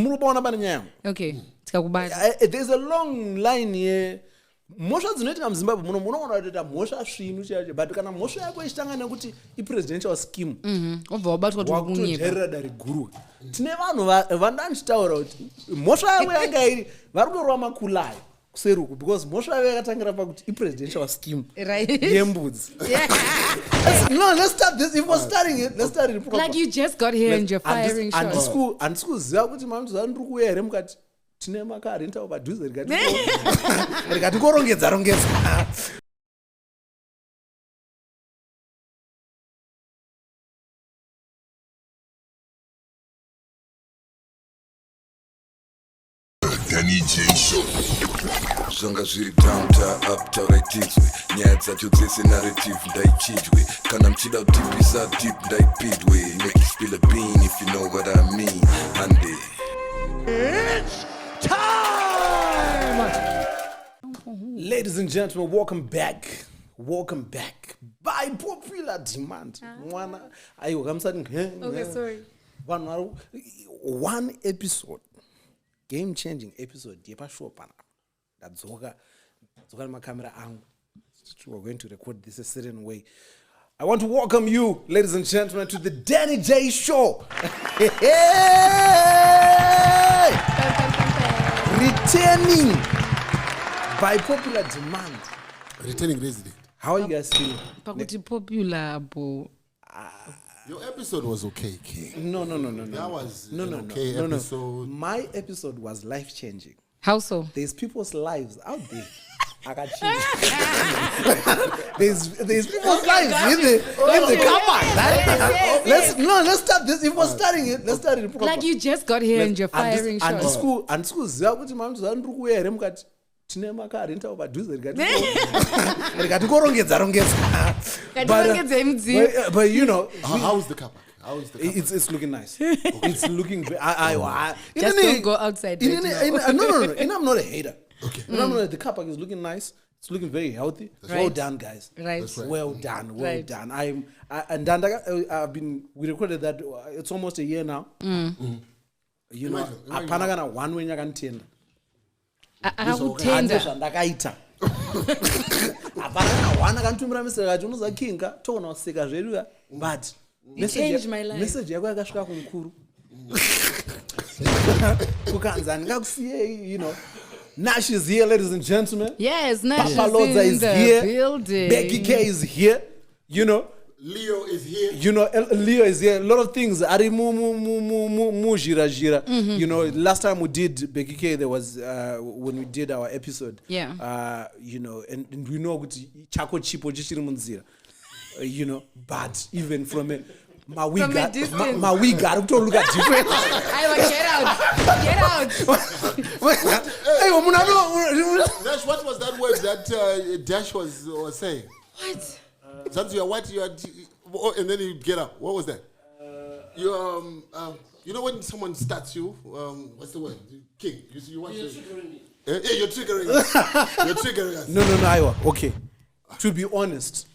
munobaona bana nyaya. Okay. Tikakubata. There's a long line here. Mosha dzinoitika muZimbabwe munoona kuti mhosva svinhu chacho but kana mhosva yako ichitangana kuti ipresidential scheme obva wabatwa kuti kunyika wakutoteerera dari guru tine vanhu vandanchitaura kuti mhosva yavo yanga iri vari kutorwa makulai kuseruku because mhosva yavo yakatangira pakuti ipresidential scheme yembudzi. No, let's start this. If we're starting it, let's start it proper. Like you just got here and you're firing shots. Handisi kuziva kuti mamuzva ndiri kuuya here mukati tine makarentawo padhuze rikati korongedza rongedza. Denny J Show. Zvanga zviri down to up tauraitirwe nyaya dzacho dzese narrative ndaichidwe kana mchida kutipisa deep ndaipidwe make you spill a bean if you know what I mean Andy. It's time! Ladies and gentlemen, welcome back by popular demand. Okay, sorry. One episode, game-changing episode. We're going to record this a certain way. I want to welcome you, ladies and gentlemen, to the Denny J Show. Returning by popular demand. Returning resident. How are you guys feeling? Popular, bo. Your episode was okay, King. No. That was okay no. episode. My episode was life-changing. How so? There's people's lives out there. I got there's people's lives in the car park. Let's start this. If we're starting it, let's start it proper. Like you just got here and you're firing shots. And school ziva kuti mamuzva ndiri kuuya here mukati tine makarentawo padhuze rikati korongedza rongedza. But you know, how is the car park? It's looking nice. It's looking very. Just don't go outside. No. I'm not a hater. Okay. The car park is looking nice. It's looking very healthy. Right. Well done, guys. Right. Well done. We recorded that. It's almost a year now. You know, apana kana one when yakantenda. Akutenda. Ndakaita. Apana kana one akantumira message akati unoza kinga tona useka zvedu but changed my life. Message yako yakasvika kumukuru. Kukanza ndikakusiye, you know. Nash is here, ladies and gentlemen. Yes, Nash is in here. The building. Becky K is here. You know. Leo is here. You know, Leo is here. A lot of things. Ari mu jira. You know, last time we did Becky K, there was when we did our episode. Yeah. You know, and we know chako chipo chiri munzira. You know, but even from it. My wig got to look at different. Get out. Hey, Dash, what was that word that Dash was saying? What? Zanzibar, what you had, and then you get up. What was that? You know when someone starts you, what's the word? King. You watch it. Triggering me. Yeah, you're triggering us. You're triggering us. No, Iwa. Okay. To be honest,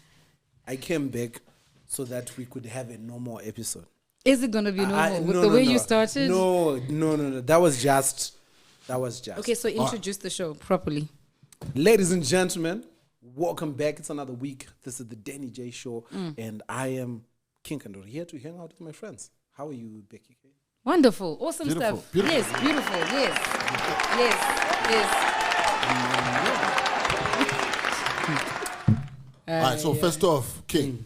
I came back so that we could have a normal episode. Is it going to be normal with the way you started? No. That was just. Okay, so introduce the show properly. Ladies and gentlemen, welcome back. It's another week. This is the Denny J Show, and I am King Kandori, here to hang out with my friends. How are you, Becky? Wonderful. Awesome beautiful, stuff. Beautiful. Yes, beautiful. Yes. All right, so first off, King.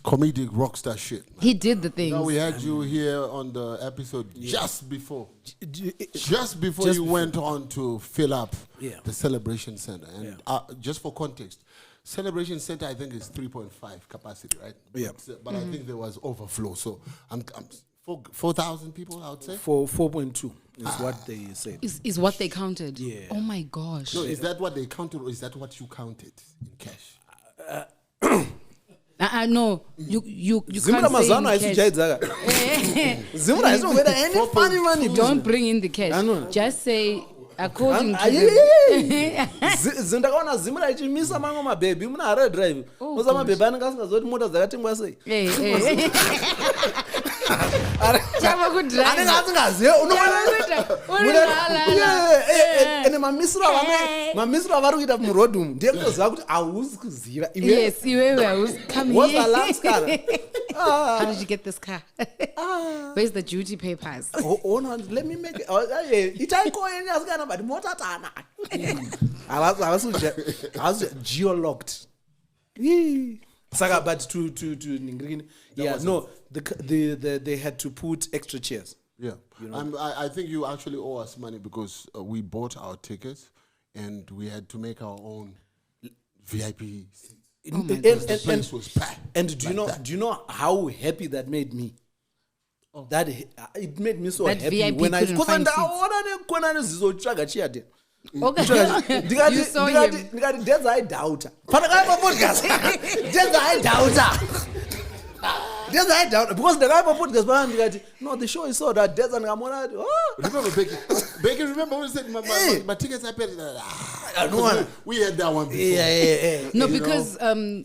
Comedic rockstar shit. He did the things. Now we had you here on the episode just before you went on to fill up the Celebration Center. And just for context, Celebration Center I think is 3.5 capacity, right? Yeah. But I think there was overflow. So I'm 4,000 people, I would say. 4.2 is what they said. Is what they counted. Yeah. Oh my gosh. So is that what they counted, or is that what you counted in cash? No, you can't say in cash. money. Don't bring in the cash. Just say according to Zindakaona Zimra ichimisa mango mababy muna Harare drive. Moza mababy anenge asingazoti mota dzakatengwa sei. Chava kudrive. Anenge asingazive ende mamisiro avari kuita muroad umu ndekutoziva kuti hausi kuziva. Yes, iwewe hausi. Come What's here. the last car? How did you get this car? Where's the duty papers? Oh no, let me make it. Itaikoeni asikana but motatana. I was geolocked. Saka, but to Ningrini, yeah, no, they had to put extra chairs. Yeah, you know? I think you actually owe us money because we bought our tickets and we had to make our own VIP seats. The place was packed. And do you know how happy that made me? That it made me so that happy VIP when I find seats. Okay. You saw him. That's I doubt. Podcast. That's I doubt. That's I doubt because the guy podcast. No, the show is so that that's and I'm remember Becky. Remember when he said my tickets are paid. We had that one before. Yeah. No, because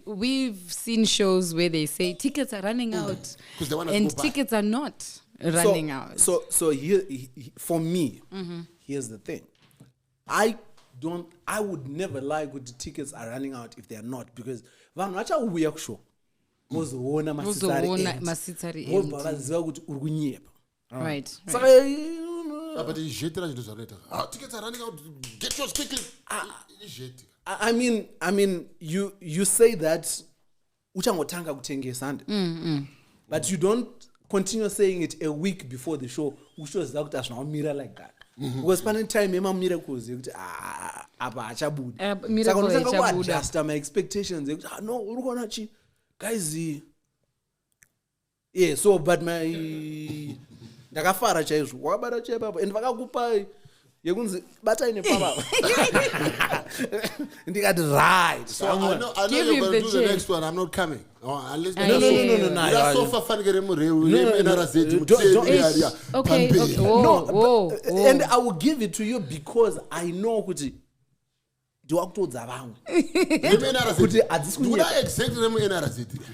we've seen shows where they say tickets are running out, and tickets are not running out. So here, for me, here's the thing. I would never lie with the tickets are running out if they are not, because vanhu vachauya kushow mozoona masitari vaziva kuti uri kunyepa. Right. Saka but tickets are running out, get yours quickly. I mean you say that uchangotanga kutengesa ande, but you don't continue saying it a week before the show ushoziva kuti azvinamira like that. Because pane time miracles yekuti apa achabudi saka unotanga kuadjusta my expectations yekuti no uri kuona chi guys. Yeah, so but my ndakafara chaizvo wakabata chaipapo and vakakupa yekunzi batai nepapa ndikati right. So I know you're going to do the next one. I'm not coming. Unless no. That's so far funny. Okay. No, and I will give it to you because I know kuti ndiwakutodza vamwe kuti hadzisi kunyeka.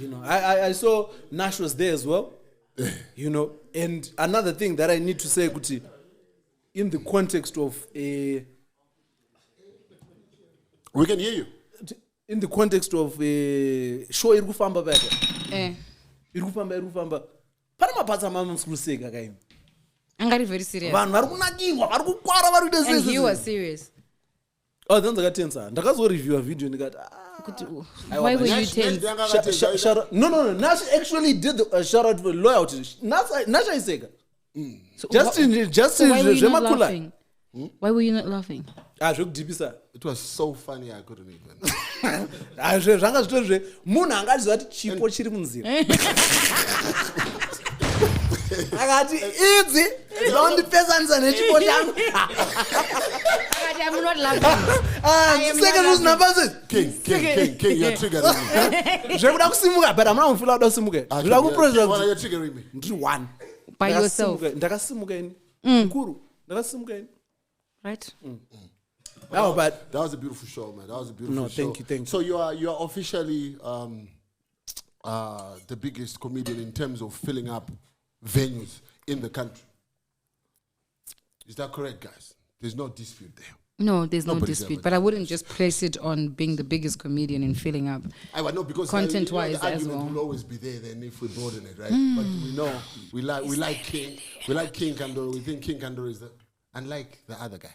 You know, I saw Nash was there as well. You know, and another thing that I need to say kuti in the context of a, we can hear you. In the context of a show iri kufamba pata. Iri kufamba. Pana mapatsa mamusika kaimi. Angari very serious. Vanhu vari kunakirwa, vari kukwara, vari kuita and he was serious. Oh, then ndakatensa. Ndakazo review a video ndikati why were you tense? No. Nash actually did a shout out for loyalty. Nash iseka. So just why were you not laughing? Why were you not laughing? It was so funny I couldn't even. Zvanga zvitori munhu angaziva kuti chipo chiri munzira. Akati idzi ndondipezanisa nechipo changu. Akati I'm not laughing. Second was number King, you're triggering me. Zvekuda kusimuka but I'm not kuda kusimuka. Zvikuda kuproject. You're triggering me. Ndiri one. By yourself. Ndakasimuka ini. Mkuru. Ndakasimuka ini. Right. No, but that was a beautiful show, man. That was a beautiful show. Thank you. So you are officially the biggest comedian in terms of filling up venues in the country. Is that correct, guys? There's no dispute there. No, there's no dispute. But I wouldn't just place it on being the biggest comedian in filling up. I know because content-wise the as well. will always be there then if we broaden it, right? But we know we like King. We like King Kandor. We think King Kandor is unlike the other guy.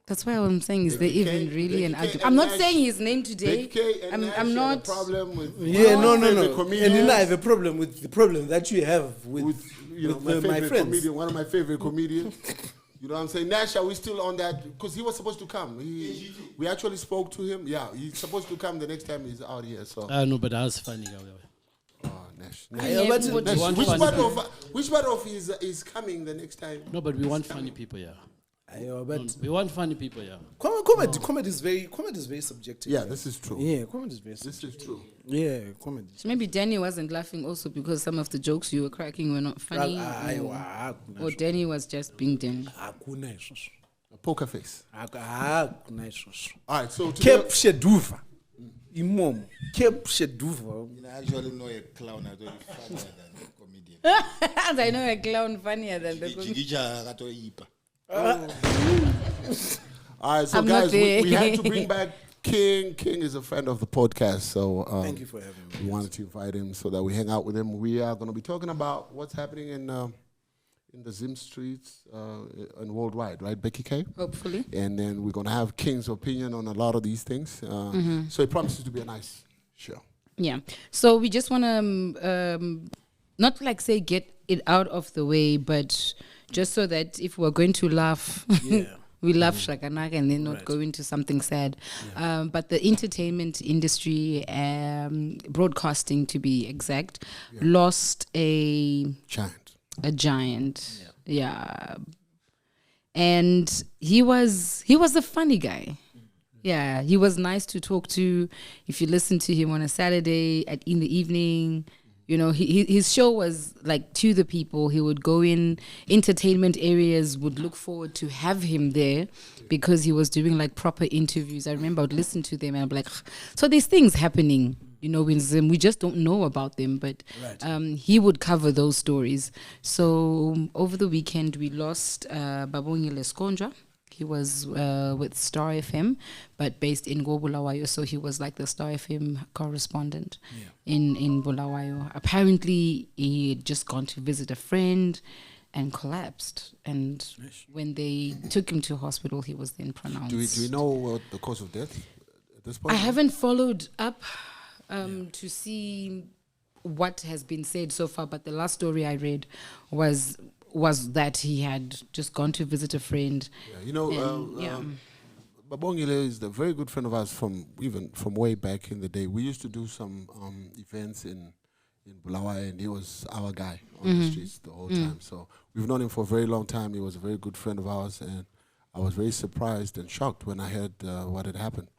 That's why I'm saying is there even really an argument? I'm not saying his name today. I'm not. A problem with no. Comedians. And I have a problem with the problem that you have with my friends. Comedian, one of my favorite comedians. You know what I'm saying? Nash, are we still on that? Because he was supposed to come. We actually spoke to him. Yeah, he's supposed to come the next time he's out here. So. No, but that was funny. Nash. Which part of is coming the next time? No, but we want funny people, yeah. We want funny people, yeah. Comedy is very subjective. Yeah, this is true. Yeah, comedy is very subjective. This is true. Yeah, comedy. So maybe Denny wasn't laughing also because some of the jokes you were cracking were not funny. Or Denny was just being Denny. A poker face. All All right, so Cape Shedufa. Imom, kept Sheduva. I actually know a clown I thought funnier than a comedian. And I know a clown funnier than the comedian. All right, so I'm guys, not we had to bring back King. King is a friend of the podcast, so thank you for having me. We wanted to invite him so that we hang out with him. We are going to be talking about what's happening in the Zim streets and worldwide, right, Becky K? Hopefully. And then we're going to have King's opinion on a lot of these things. So it promises to be a nice show. Yeah. So we just want to not like say get it out of the way, but just so that if we're going to laugh, we laugh shakanak and then not go into something sad. Yeah. But the entertainment industry, broadcasting to be exact, lost a giant. Yeah. And he was a funny guy. Yeah, he was nice to talk to. If you listen to him on a Saturday in the evening, you know, his show was like to the people. He would go in entertainment areas, would look forward to have him there because he was doing like proper interviews. I remember I would listen to them and I'd be like, so there's things happening, you know, in Zim. We just don't know about them, but he would cover those stories. So over the weekend, we lost Babongile Skonja. He was with Star FM, but based in Bulawayo. So he was like the Star FM correspondent in Bulawayo. Apparently, he had just gone to visit a friend and collapsed. And when they took him to hospital, he was then pronounced. Do we know what the cause of death at this point? I haven't followed up to see what has been said so far, but the last story I read was that he had just gone to visit a friend. Yeah, you know, Babongile is a very good friend of ours from way back in the day. We used to do some events in Bulawayo, and he was our guy on the streets the whole time. So we've known him for a very long time. He was a very good friend of ours, and I was very surprised and shocked when I heard what had happened.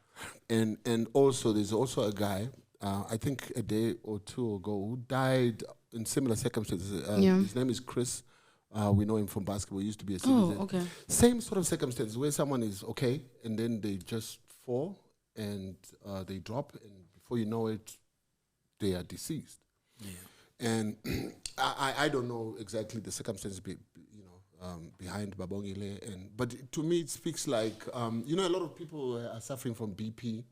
And also, there's also a guy, I think a day or two ago, who died in similar circumstances. His name is Chris. We know him from basketball. He used to be a citizen. Oh, okay. Same sort of circumstances where someone is okay and then they just fall and they drop, and before you know it, they are deceased. Yeah. And I don't know exactly the circumstances behind Babongile, but to me it speaks like a lot of people are suffering from BP.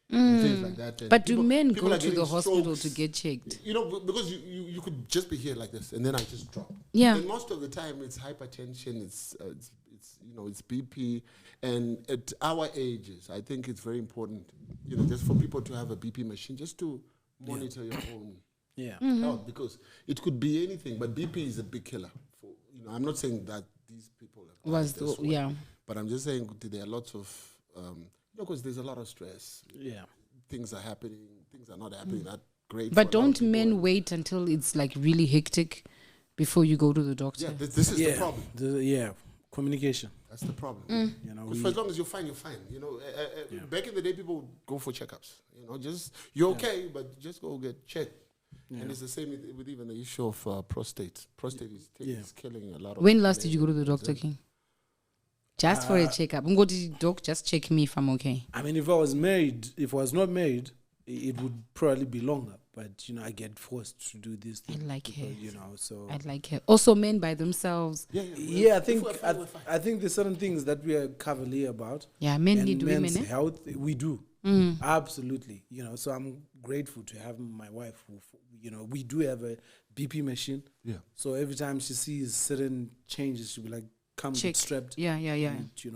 Things like that. But do men go to the hospital to get checked? You know, because you could just be here like this and then I just drop. Yeah. And most of the time it's hypertension, it's BP, and at our ages, I think it's very important, just for people to have a BP machine, just to monitor your own health, because it could be anything, but BP is a big killer. I'm not saying that these people but I'm just saying there are lots of because there's a lot of stress. Yeah. Things are happening, things are not happening that great. But don't men wait until it's like really hectic before you go to the doctor? Yeah, this is the problem. Communication. That's the problem. For as long as you're fine, you're fine. Back in the day, people would go for checkups. You're okay, but just go get checked. Yeah. And it's the same with even the issue of prostate. Prostate is killing a lot of. When last did you go to the doctor, King? Just for a checkup. I'm going to the doc, just check me if I'm okay. I mean, if I was not married, it would probably be longer. But, I get forced to do this thing. I like her. So. I like her. Also, men by themselves. I think there's certain things that we are cavalier about. Yeah, men need men's women. health, we do. Absolutely. So I'm grateful to have my wife who, we do have a BP machine. Yeah. So every time she sees certain changes, she'll be like, come get strapped. Yeah. And, she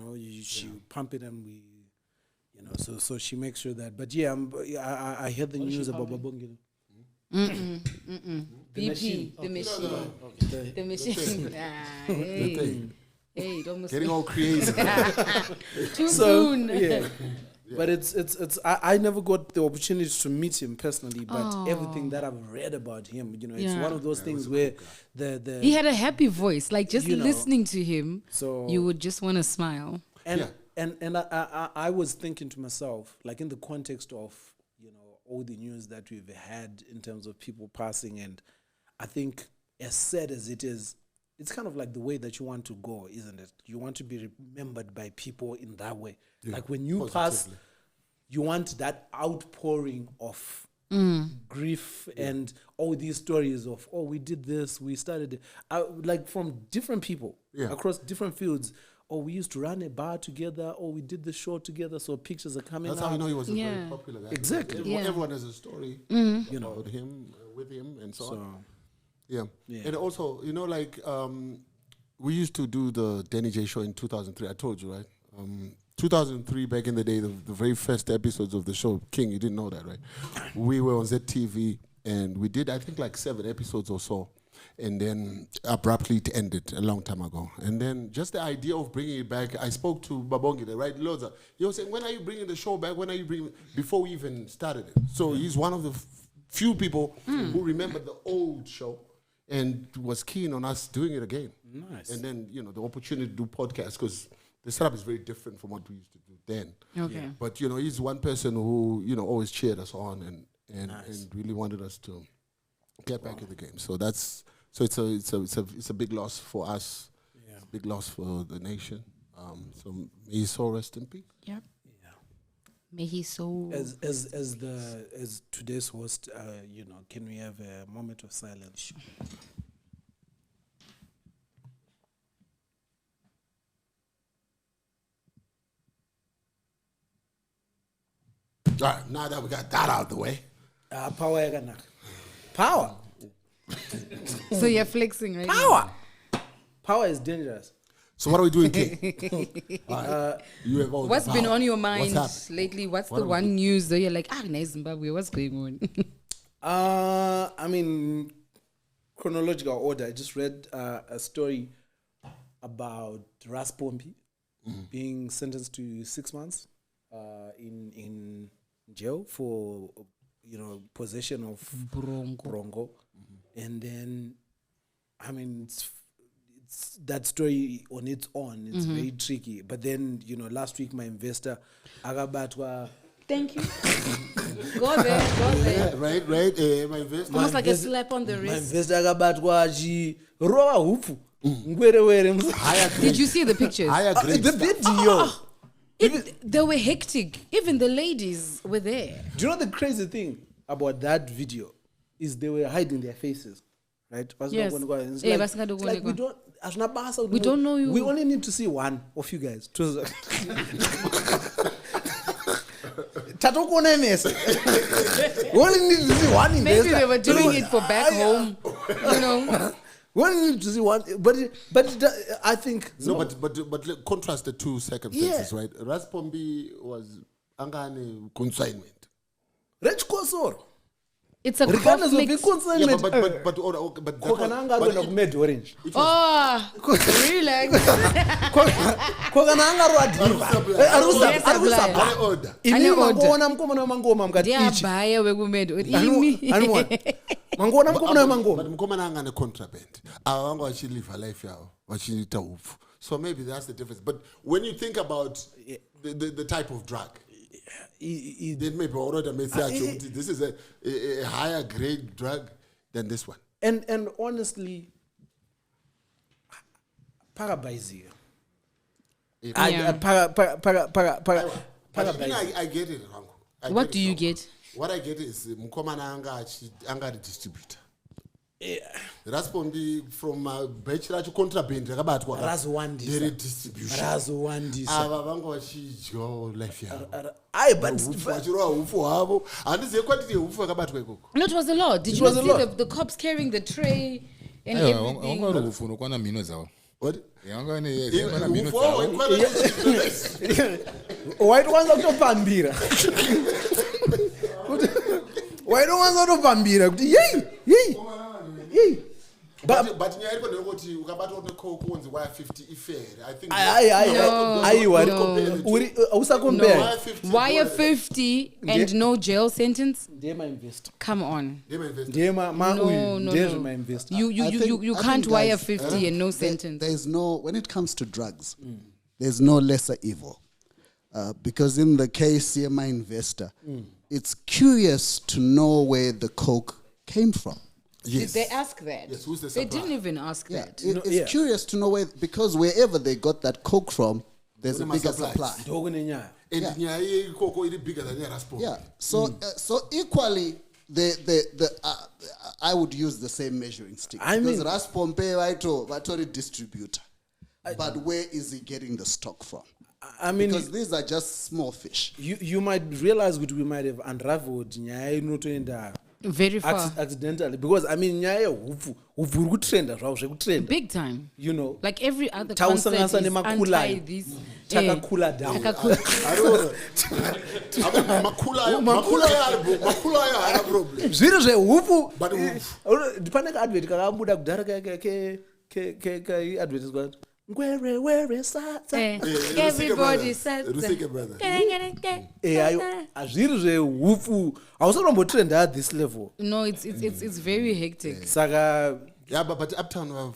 pump it and we, so she makes sure that. But I heard the news about Babongile. BP, the machine. The machine. Hey, don't getting all creative. Too soon. Yeah. But it's I never got the opportunity to meet him personally, but everything that I've read about him, it's one of those things where the he had a happy voice, like just listening to him, so you would just want to smile. And I was thinking to myself, like in the context of all the news that we've had in terms of people passing, and I think as sad as it is, it's kind of like the way that you want to go, isn't it? You want to be remembered by people in that way. Yeah. Like when you pass, you want that outpouring of grief and all these stories of, oh, we did this, we started it. Like from different people across different fields. Oh, we used to run a bar together. Oh, we did the show together. So pictures are coming out. That's how you know he was a very popular guy. Exactly. Everyone has a story, you know, about him, with him, and so on. Yeah. And also, you know, like we used to do the Denny J show in 2003. I told you, right? 2003, back in the day, the very first episodes of the show, King, you didn't know that, right? We were on ZTV, and we did, I think, like 7 episodes or so. And then abruptly it ended a long time ago. And then just the idea of bringing it back, I spoke to Babongi, right? Loza. He was saying, when are you bringing the show back? When are you bringing it? Before we even started it. So he's one of the few people who remembered the old show and was keen on us doing it again. Nice. And then, you know, the opportunity to do podcasts, because the setup is very different from what we used to do then. Okay. But, you know, he's one person who, you know, always cheered us on and really wanted us to get back in the game. So that's... So it's a big loss for us. Yeah. It's a big loss for the nation. So may his soul rest in peace. Yep. Yeah. May his soul. As today's host, you know, can we have a moment of silence? All right, now that we got that out of the way. Power. So you're flexing, right? Power is dangerous. So what are we doing, King? You have all What's the been power. on your mind What's lately? What's the one news that you're like, nice Zimbabwe, what's going on? I mean, chronological order. I just read a story about Ras Pompi being sentenced to 6 months in jail for, you know, possession of bronco. And then, I mean, it's that story on its own. It's very tricky. But then, you know, last week my investor, Agabatwa. Thank you. Go there. Yeah, right. My investor. Almost like a slap on the wrist. My investor Agabatwa, she roa hufu. Did you see the pictures? The video. They were hectic. Even the ladies were there. Do you know the crazy thing about that video? Is they were hiding their faces, right? Yes. It's like we don't know you. We only need to see one of you guys. We only need to see one investor. Maybe they were doing it for back home, you know. We only need to see one, but I think but contrast the two circumstances, right? Ras Pombi was angane consignment. Rich Kosoro. It's a conflict. Yeah, but made orange. Oh, relax. So maybe that's the difference. But when you think about the type of drug, then maybe already may say this is a higher grade drug than this one. And honestly, parabaizia. I get it wrong. What do you get? What I get is Mkomana anga distributor. Raspondi from bachelor to contraband rakabatwa razowandisa distribution ava vanga vachidyo life yavo vachirova hufu havo handizive kwatiti hufu vakabatwa ikoko. No, it was a lot. Did you not see the cops carrying the tray and everything? Hufu unokwana mino zavo. What? waitokwanza kutopambira waitokwanza kutopambira kuti yei But nyaya iripo ndeyekuti ukabata une coke unzi wire 50 ifere. I think usakombea wire 50 and no jail sentence. Come on. You can't wire 50 and no sentence. There's no, when it comes to drugs, there's no lesser evil. Because in the case here, my investor, it's curious to know where the coke came from. Yes. Did they ask that? Yes, who's the they didn't even ask that. It's curious to know where, because wherever they got that coke from, there's a bigger supply. And nyaya ikoko iri bigger than Raspo. Yeah. So so equally I would use the same measuring stick. Because Raspompe Vatori distributor. But where is he getting the stock from? I mean, because these are just small fish. You might realize that we might have unraveled very far accidentally, because I mean hupu trend big time, you know, like every other concept is anti this takakula down. Makula problem. Zviro zvehupu but dipane advert kakabuda kudhara ke advert kwati where sata everybody says ayo azviri zvehupu hausanombotrend at this level. No, it's very hectic. Saka yeah, but Uptown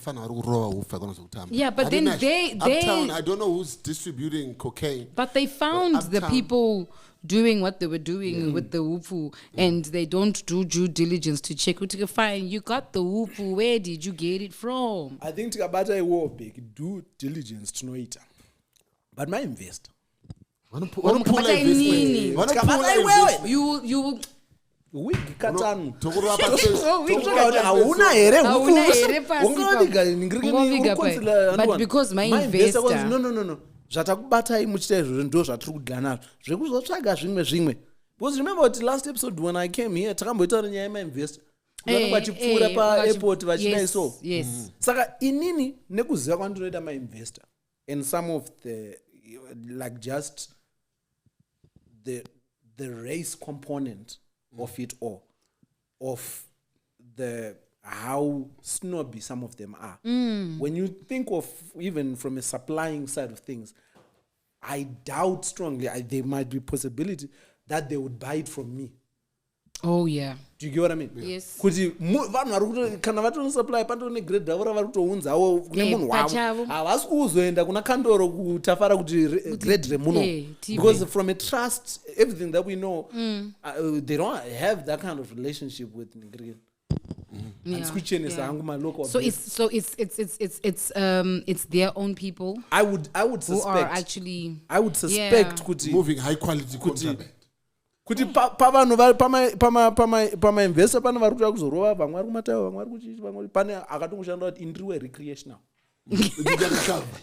yeah, but then they Uptown, I don't know who's distributing cocaine. But they found the people doing what they were doing with the wufu, and they don't do due diligence to check. Fine, you got the wufu. Where did you get it from? I think tikabata iwo big due diligence tinoita, but my investor. You wig katanu but because my investor no zvatakubatai muchita izvozvo ndo zvatiri kudhila nazvo zvekuzotsvaga zvimwe because remember what last episode when I came here takamboitaura nyaya yemainvestor vanenge vachipfuura paairport vachidai so saka inini nekuziva kwandinoita mainvestor and some of the like just the race component of it all, of the how snobby some of them are. When you think of even from a supplying side of things, I doubt strongly there might be possibility that they would buy it from me. Oh yeah. Do you get what I mean? Yes. Kuti vanhu vari kana vatone supply patone grade avo ravari kutounzawo kune munhu wavo havasi kuzoenda kuna kandoro kutafara kuti grade remuno because from a trust everything that we know they don't have that kind of relationship with Nigerian. So it's their own people. I would suspect who are actually kuti moving high quality contraband. Kuti pavanhu pamainvesta pane vari kuda kuzorova vamwe vari kumatayo vamwe vari kuchiti vamwe pane akatongoshanda kuti indiriwe recreational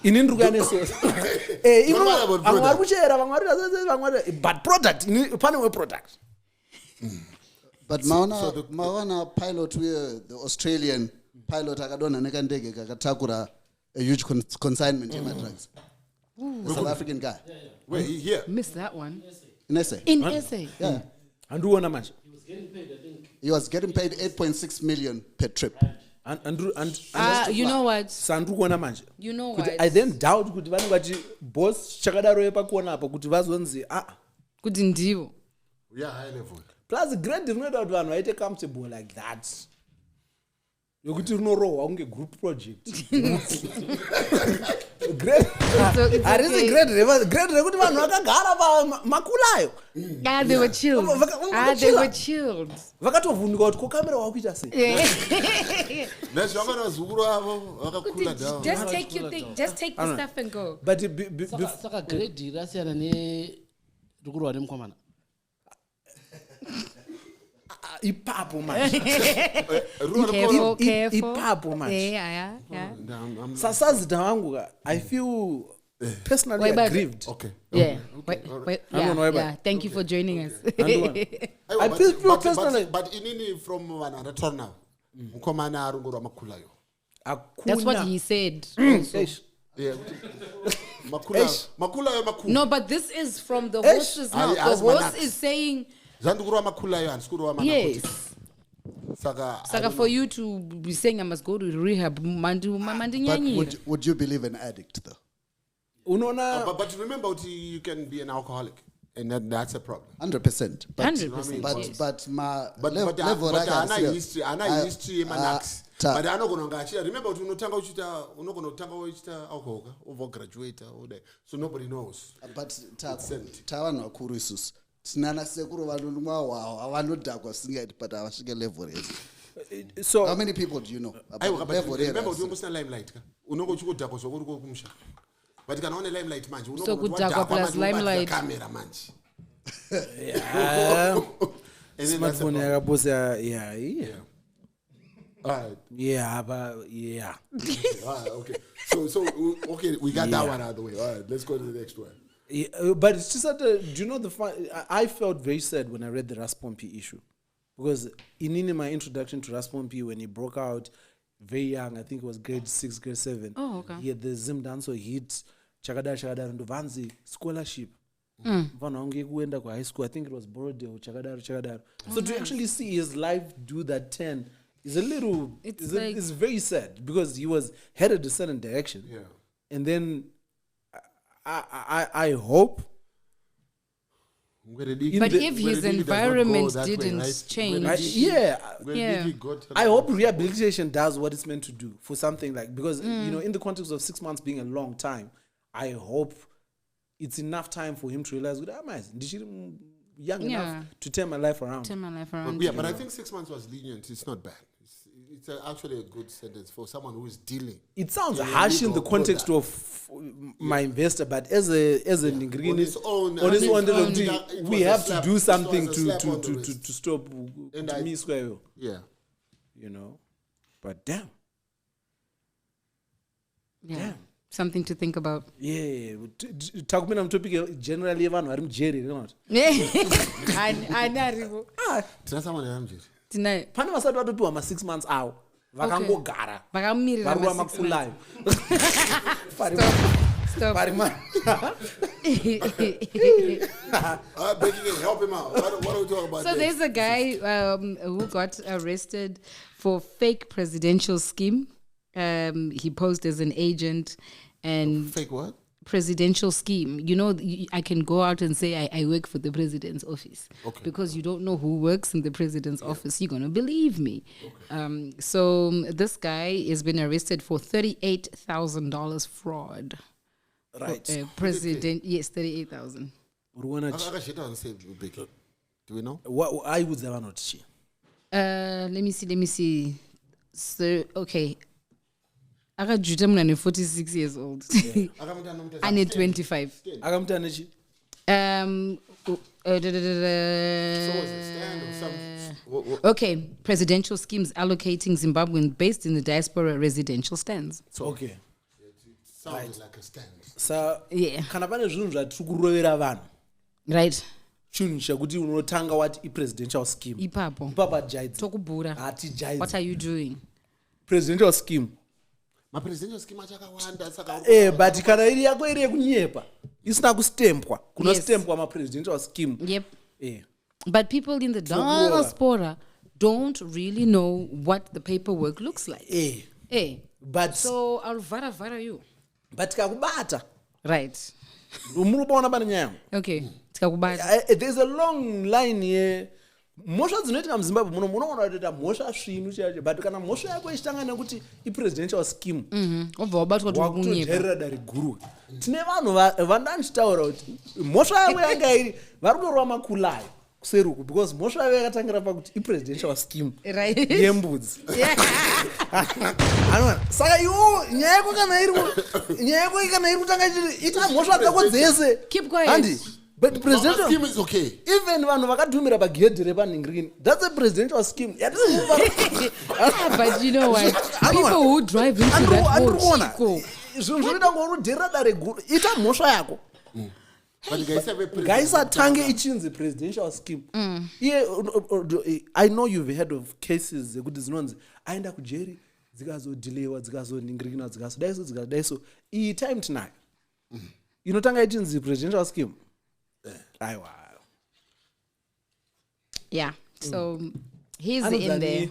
ini ndiri kuya nesosa vamwe vari kuchera vamwe vari but product pane weproduct. But maona pilot the Australian pilot akadonha nekandege kakatakura a huge consignment yemadrugs. The South African guy. Wait, here. Missed that one. In SA. Yeah. And who won much? He was getting paid 8.6 million per trip. And you know what? Sandu kuona manje. You know what? I then doubt kuti vanhu vachi boss chakadaro yepakuona apa kuti vazonzi kuti ndivo. Yeah, high level. Plus grade rinoita kuti vanhu vaite comfortable like that. Yokuti rinorohwa kunge group project. Grade harisi grade rekuti vanhu vakagara pamakulayo. They were chilled. They were chilled. Vakatovhunika kuti kokamera wakuita sei. Just take your thing. Just take the stuff and go. But saka grade rasiyana ne rukurwa nemukomana. Ipapo manje. Careful. Ipapo manje. Yeah. Sasazita wangu I feel personally aggrieved. Okay. Yeah. Yeah. Thank you for joining us. I feel personally. But inini from another turn now. Mukomana arungurwa makulayo. That's what he said. Yeah. Makulayo. No, but this is from the horse's mouth. The horse is saying. Yes. Saka for you to be saying I must go to rehab, but would you believe an addict though? But remember, you can be an alcoholic, and that's a problem. 100%. 100%. But history manax. But I know remember unotanga uchita alcohol over graduate so nobody knows. But tawana wakuru isusu. Sinana sekuru vanunwa avanodhakwa singati but avasvike level rese. So how many people do you know about level rese? Remember umbosina limelight ka unongo chikodhakwa zvokuri kumusha. But you can only limelight manje. So kudakwa plus limelight. Camera manje. Yeah. And then Smartphone yakaposa yeah. All right. Yeah, but yeah. All right, okay. So okay, we got that one out of the way. All right, let's go to the next one. Yeah, but it's just that, do you know I felt very sad when I read the Raspompi issue. Because in my introduction to Raspompi, when he broke out very young, I think it was grade 6, grade 7. Oh, okay. He had the Zim Danso hit, Chakadar, and Vanzi scholarship. High school, I think it was Borodeo, Chakadar. So to actually see his life do that 10 is a little, it's very sad because he was headed a certain direction. Yeah. And then I hope. But if his environment didn't change, I hope rehabilitation does what it's meant to do for something like, because in the context of 6 months being a long time, I hope it's enough time for him to realize, young enough to turn my life around. But I think 6 months was lenient. It's not bad. It's actually a good sentence for someone who is dealing. It sounds harsh in the context of my investor, but as an ingredient, we have to do something to stop me square. Yeah, but damn. Yeah. Something to think about. Yeah, talking on topic generally, even I'm Jerry, not. I know. Pane vasati vatopiwa ma6 months avo vakangogara varuva makulayo. Stop. Becky, help him out. What are we talking about? So there's a guy who got arrested for fake presidential scheme. He posed as an agent and fake what? Presidential scheme. I can go out and say I work for the president's office. Okay. Because you don't know who works in the president's office. You're going to believe me. Okay. So this guy has been arrested for $38,000 fraud. Right. President, yes, 38,000. Do we know? What I would have not. Let me see. So, okay. I'm 46 years old. I need 25. Okay, presidential schemes allocating Zimbabwean based in the diaspora residential stands. Okay. Sounds like a stand. So, yeah. Kana pane zvinhu zvatiri kurovera vanhu. Right. Chinhu chakuti unotanga wati presidential scheme. Ipapo jaidzi. Tokubhura. What are you doing? Presidential scheme. Presidential scheme achakawanda saka but kana iri yako iri yekunyepa isina kustempwa kunostempwa ma-presidential scheme. Yep. But people in the diaspora don't really know what the paperwork looks like. But so I'll vara you. But tikakubata. Right. Munopaona pane nyaya. Okay. Tikakubata. There's a long line here. Mhosva dzinoitika muZimbabwe munoona kuti mhosva svinhu chacho, but kana mhosva yako ichitangana kuti i-presidential scheme wakutoteerera dare guru. Tine vanhu vandanchitaura kuti mhosva yavo yanga iri vari kutorwa makulayo kuseruku, because mhosva yavo yakatangira pakuti i-presidential scheme yembudzi. Saka iwo nyaya yako kana iri kutanga ita mhosva dzako dzese. Keep quiet. But presidential scheme is okay. Even vanhu vakadhumira pagedhi repanhingrini, that's a presidential scheme. But you know what? People who drive into that boat. Zvinhu zvinoita ngorudherera dare guru. Ita mhosva yako. Ngaisatange ichinzi presidential scheme. I know you've heard of cases dzekuti dzinonzi aenda kujeri dzikazodhilewa dzikazoningirikina dzikazodaiso iyi time tinayo inotanga ichinzi presidential scheme. Yeah, so he's in there.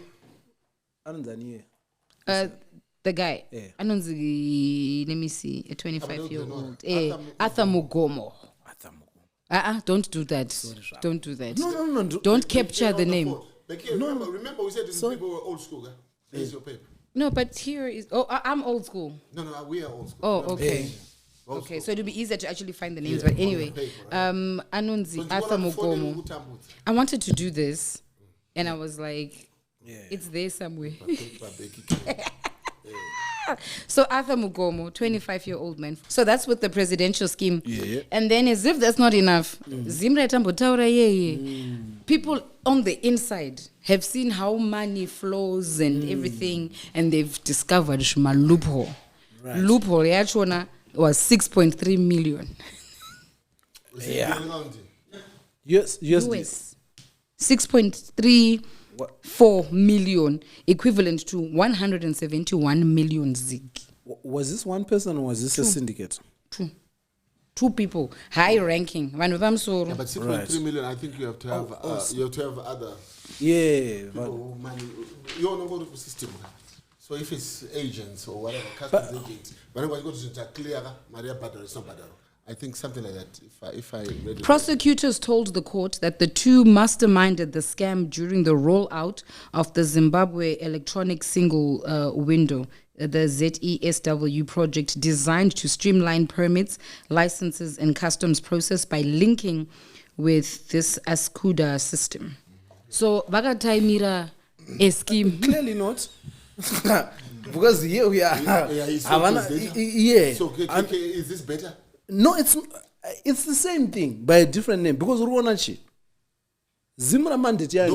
The guy, let me see, a 25-year-old. Arthur Mugomo. Don't do that. Sorry, don't do that. No. Don't capture the name. Remember we said these people were old school. Here's your paper. No, but here is. Oh, I'm old school. No, we are old school. Oh, okay. Okay, so it'll be easier to actually find the names. But anyway, Anunzi, Arthur Mugomo. I wanted to do this, and I was like, it's there somewhere. So Arthur Mugomo, 25-year-old man. So that's with the presidential scheme. Yeah. And then as if that's not enough, Zimra Tambotaura, people on the inside have seen how money flows and everything, and they've discovered a loophole. Right. Loophole, Yachona was 6.3 million. Yeah. Yes. 6.34 million, equivalent to 171 million Zig. Was this one person or was this a syndicate? Two people, high ranking. Yeah, but 6.3 million, I think you have to have other people, money. You don't go to the system. So if it's agents or whatever, customs agents, but when you go to clear, Maria Padre, it's not Padre. I think something like that. If I read it. Prosecutors told the court that the two masterminded the scam during the rollout of the Zimbabwe electronic single window, the ZESW project, designed to streamline permits, licenses, and customs process by linking with this Ascuda system. So, Bagataimira a scheme. Clearly not. Because here we are. Yeah. So, is this better? No, it's the same thing by a different name. Because Ruonachi, Zimra mandate ya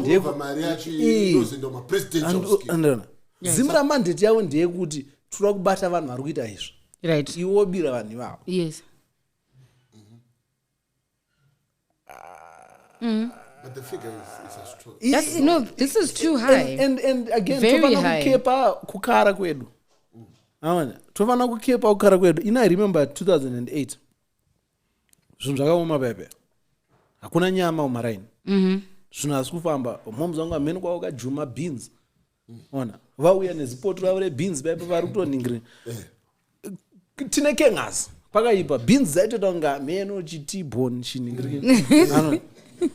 Zimra mandate ya ndiye kuti turi kubata vanhu vari kuita izvo. Right. Iwo bira vanhu ivavo. Yes. But the figure is a stroke. No, this is too high. And again, very high. Kukepa kukara kwedu. Tovana kukepa kukara kwedu. I remember 2008. Zvinhu zvakaoma pepe. Hakuna nyama umaraini. Zvinhu hasi kufamba. Moms vangu amene kwavo kajuma beans. Ona. Vauya nezipoto ravo rebeans pepe vari kutoningirira. Tine kengas. Pakaipa beans dzaitoita kunga meno chitibone chiningirira.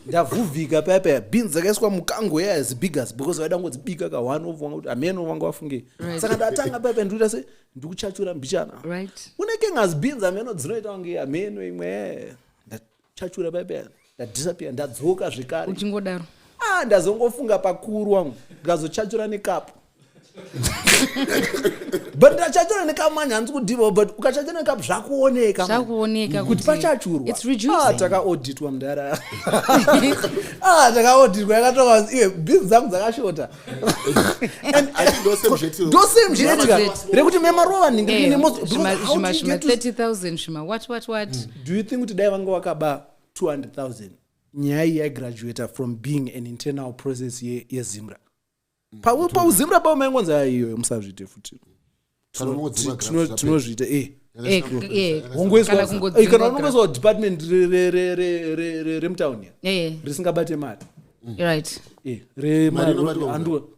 Ndavhuvhika pepe beans dzakaiswa mukango as big as because vaida ngodzibika ka1 of vangu kuti ameno vangu vafunge. Saka ndatanga pepe ndikuita se ndikuchachura mbichana. Right. Uneke ngazi beans ameno dzinoita kunge ameno imwe ndachachura pepe ndadisappear ndadzoka zvikari. Uchingodaro. Ndazongofunga pakuru wangu ngazochachura nekapu. But ndachachura nekapu manje handisi kudhiva but ukachachura nekapu zvakuoneka. Zvakuoneka kuti pachachurwa. It's reducing. Takaoditwa mudara. Takaoditwa yakatoka iwe beans dzangu dzakashota. And I think those same genetica. Rekuti memaruva vaningirire nemoto. Shima 30,000 shima. What? Do you think kuti dai vanga wakaba 200,000? Nyaya yagraduator from being an internal process yeZimra. Pauzimra paumaingonza iyo musazvite futi. Tinozvita kana unongozwa department remtown here risingabate mari. Right. Andu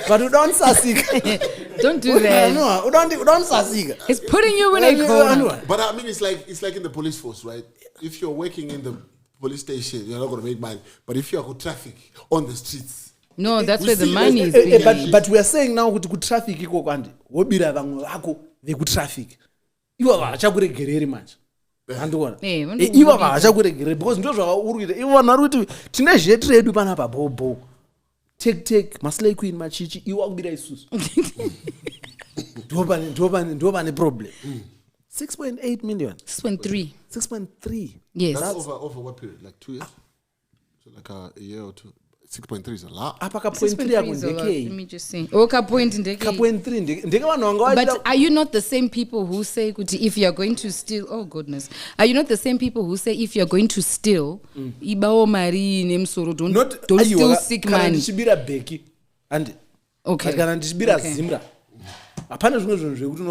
but you don't sasika. Don't do that. No, you don't sasika. It's putting you in a corner. But I mean, it's like in the police force, right? If you're working in the police station, you're not going to make money. But if you are traffic on the streets, no, that's where the money is being but we are saying now kuti kutraffic iko kwandi wobira vamwe vako vekutraffic ivo vachakuregereri manje andikuona ivo vachakuregereri because ndo zvakaurikuita ivo vanhu vari kuti tine zvetu redu panapa bobo take maslay queen machichi ivo wakubira isusu ndo pane problem 6.8 million 6.3 yes that's over what period, like 2 years, so like a year or two. 6.3 is a lot. Apa ka point 3 yako ndeke. Let me just say. Oh, ka point ndeke. Ka point 3 ndeke vanhu vanga. But are you not the same people who say kuti if you are going to steal, oh goodness. Are you not the same people who say if you are going to steal, ibawo mari nemsoro don't steal sick money. Kana ndichibira beki and okay. Kana ndichibira Zimra. Apana zvimwe zvinhu zvekuti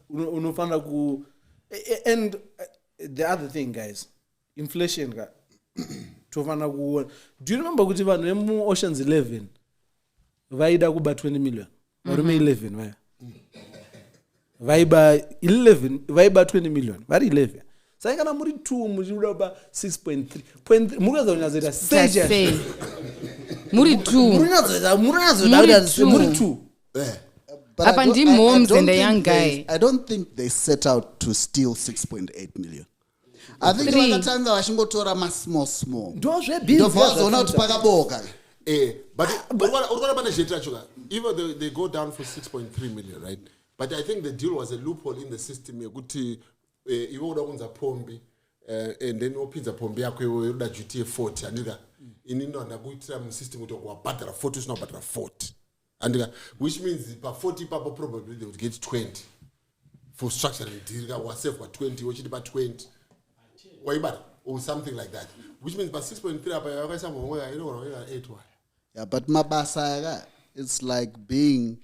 unofana ku and the other thing guys, inflation ka tofana kuona. Do you remember kuti vanhu vemu Oceans 11 vaida kuba 20 million varume 11 vaya vaiba 11 vaiba 20 million vari 11 sasa kana muri 2 muchiuda pa 6.3 mukaza kunyazoita stage muri 2 muri 2 But Up and moms and the young guy. I don't think they set out to steal 6.8 million. I think 3. vakatanga vachingotora masmall ndozvebhizi ndobvazoona kuti pakaboka. But even they go down for 6.3 million, right? But I think the deal was a loophole in the system. Kuti iwe uda kunza pombi and then opinza pombi yako iwe uda jutie 40 andika inino ndakuitira mu system kuti wabhadhara 40 usina kubhadhara 40 andika, which means pa 40 papo probably they would get 20 for structuring deal was save for 20 which is about 20 waibata or something like that, which means by 6.3 apa yakaisa mongwe ino 8 one. Yeah, but mabasa it's like being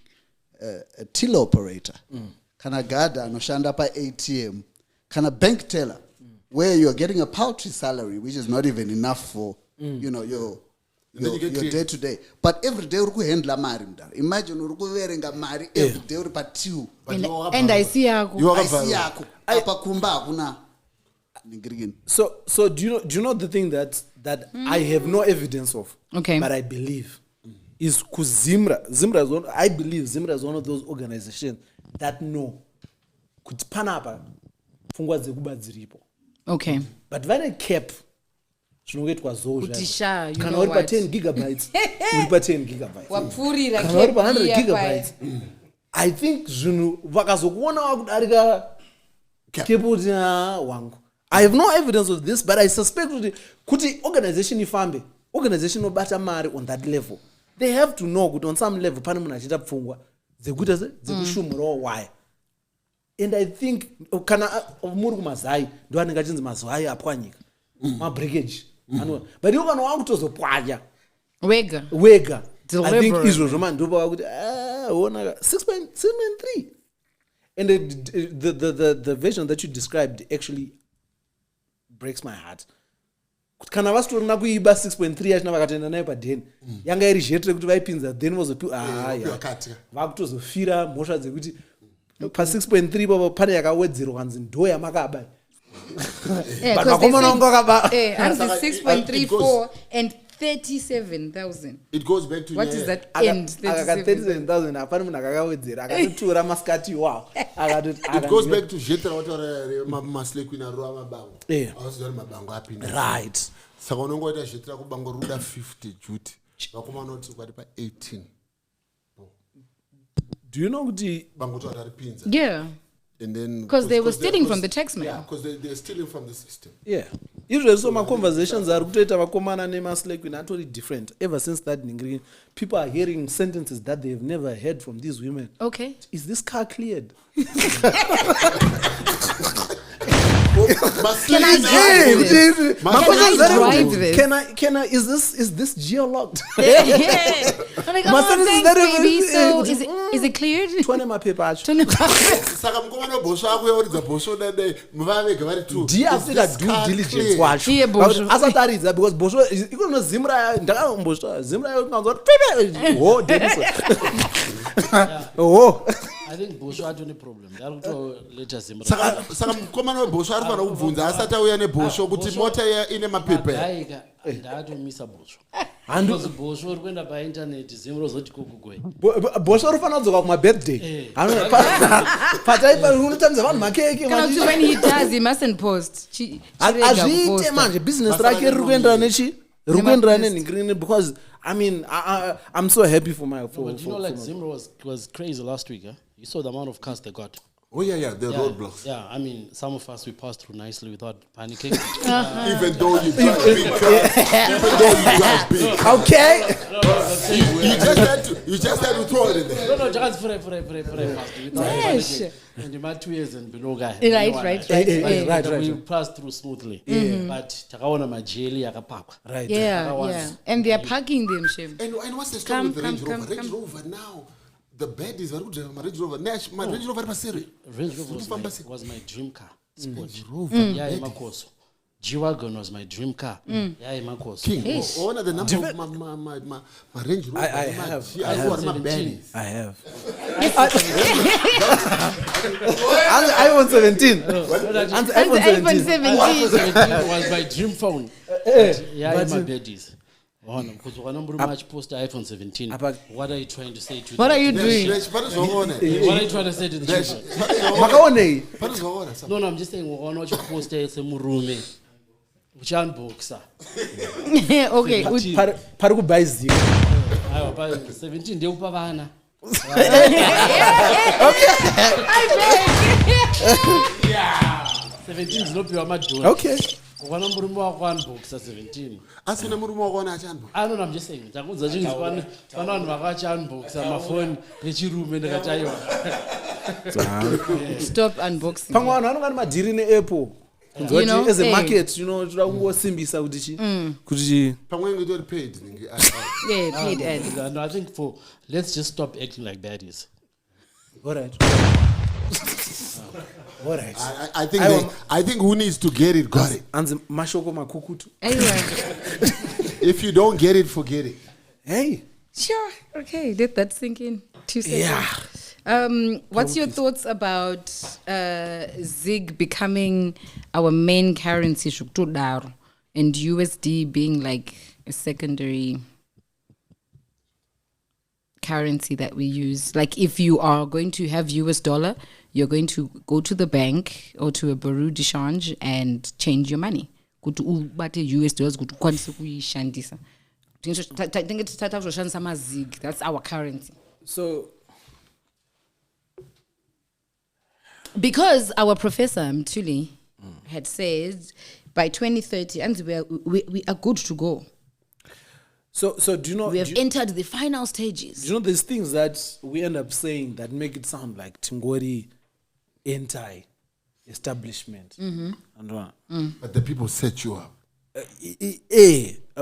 a till operator. Kana gada anoshanda pa ATM, kana bank teller, where you're getting a paltry salary, which is not even enough for your day to day. But every day uruku handla mari mdara. Imagine uruku wearinga mari every day uri patiu. And I see yako. Apa kumba kuna. So do you know the thing that I have no evidence of, okay, but I believe is Zimra is one. I believe Zimra is one of those organizations that know kuti panapa fungwa dzekuba dziripo. Okay. But when I cap zvinoitwa zozvo kana uri pa 10 gigabytes uri pa 10 gigabytes wapfurira kana uri pa 100 gigabytes I think zvinhu vakazokuona wakudarika keputi wangu. I have no evidence of this, but I suspect kuti organization ifambe, organization obata mari on that level, they have to know kuti on some level pane munhu achita pfungwa dzekuita dzekushumurawo why. And I think kana muri kumazai ndo anenge achinzi mazai apwanyika mabreakage but iwo vanhu vakutozopwanya wega. I think izvozvo man ndopa vakuti ona 6.3 and the version that you described actually breaks my heart. Kana vasitorina kuiba 6.3 achina vakatenda nayo padeni yanga iri zhetre kuti vaipinza then vozopiwa vakutozofira mhosva dzekuti pa 6.3 baba pane yakawedzerwa kanzi ndo yamakaba but vakomana vanga vakaba 6.34 and 37,000. It goes back to what is that end 37,000 hapana munhu akakawedzera akatotora maskati iwawo it goes back to jetra wataura maslekuini arova mabango avasitori mabango apinda right. Saka unongoita jetra kubango ruda 50 juti vakomana kuti kwati pa 18. Do you know kuti bango to aripinza? Yeah. And then because they were stealing from the tax man. Yeah, because they're stealing from the system. Yeah. Usually so my conversations are kutoita vakomana nemaslekuini atori different. Ever since that ningiri, people are hearing sentences that they've never heard from these women. Okay. Is this car cleared? Can I drive this? Can I is this geologged? Yeah. I'm like, thanks, baby. So is it cleared? 20 mapepa acho. Saka mukomana bosho akuyoridza bosho dai muvavega vari tu. Ndiafika due diligence wacho. Asataridza because bosho ikono Zimra ndakambosha Zimra yokanzwa pipe. Oh, Denny. Oh. I think bosho had any problem. They are to later Zimra. Saka mukomana bosho ari fana kubvunza asati auya nebosho kuti mota ine mapepa. Ndatomisa bosho. Because bosho uri kuenda pa internet Zimra uzoti kukugwe. Bosho uri fana kudzoka kuma birthday. Pataipa unotamza vanhu makeke. When he does he mustn't post. Azviite manje business rake riri kuendera nechi? Riri kuendera nenhingirine because I mean I'm so happy for my for. But you know like Zimra was crazy last week, huh? You saw the amount of cars they got. Oh yeah, the roadblocks. Yeah, I mean, some of us we passed through nicely without panicking. Even though you drive big cars, even though you drive big. Okay. You just had to throw it in there. No, just for fast. And you might 2 years and below guy. Right. We passed through smoothly. But takaona majeli yakapakwa. Right. Yeah. And they are parking them, shame. And what's the story with the Range Rover? Range Rover now. The bed is very good. My Range Rover. My Range Rover was my dream car. Range Rover. Yeah, Makoso. G-Wagon was my dream car. Yeah, Makoso. King. One of the number of my Range Rover. I have. iPhone 17. iPhone 17 was my dream phone. Yeah, my beddies. Because one number much post iPhone 17. What are you trying to say to What are you doing? what are you trying to say to the children? No, I'm just saying on what you post a murume. Which unboxer. Okay. Pari kubuy Zig. 17 ndio upavana. Yeah. 17 zinopiwa madonna. Okay. Kwana murume wako unboxer 17. Asina murume wako na chanbo. I don't know, I'm just saying. Takudza chinzi pana vanhu vakacha unboxer mafoni echirume ndakachaiwa. Stop unboxing. Pamwe vanhu vanongana madhiri neApple. You know, as a market, toda kungosimbisa kuti Pamwe ngitori paid. Yeah, paid ad. No, I think let's just stop acting like baddies. all right. All right. I think who needs to get it got it. Anzi mashoko makukutu. Anyway. If you don't get it, forget it. Hey. Sure. Okay. Let that sink in. 2 seconds. Yeah. What's your thoughts about Zig becoming our main currency, and USD being like a secondary currency that we use? Like, if you are going to have US dollar, you're going to go to the bank or to a bureau de change and change your money. Go to US dollars, go to Shandisa. That's our currency. So, because our professor Mtuli had said by 2030, and we are good to go. So do you know we have entered the final stages? Do you know these things that we end up saying that make it sound like Tingori anti-establishment? But the people set you up.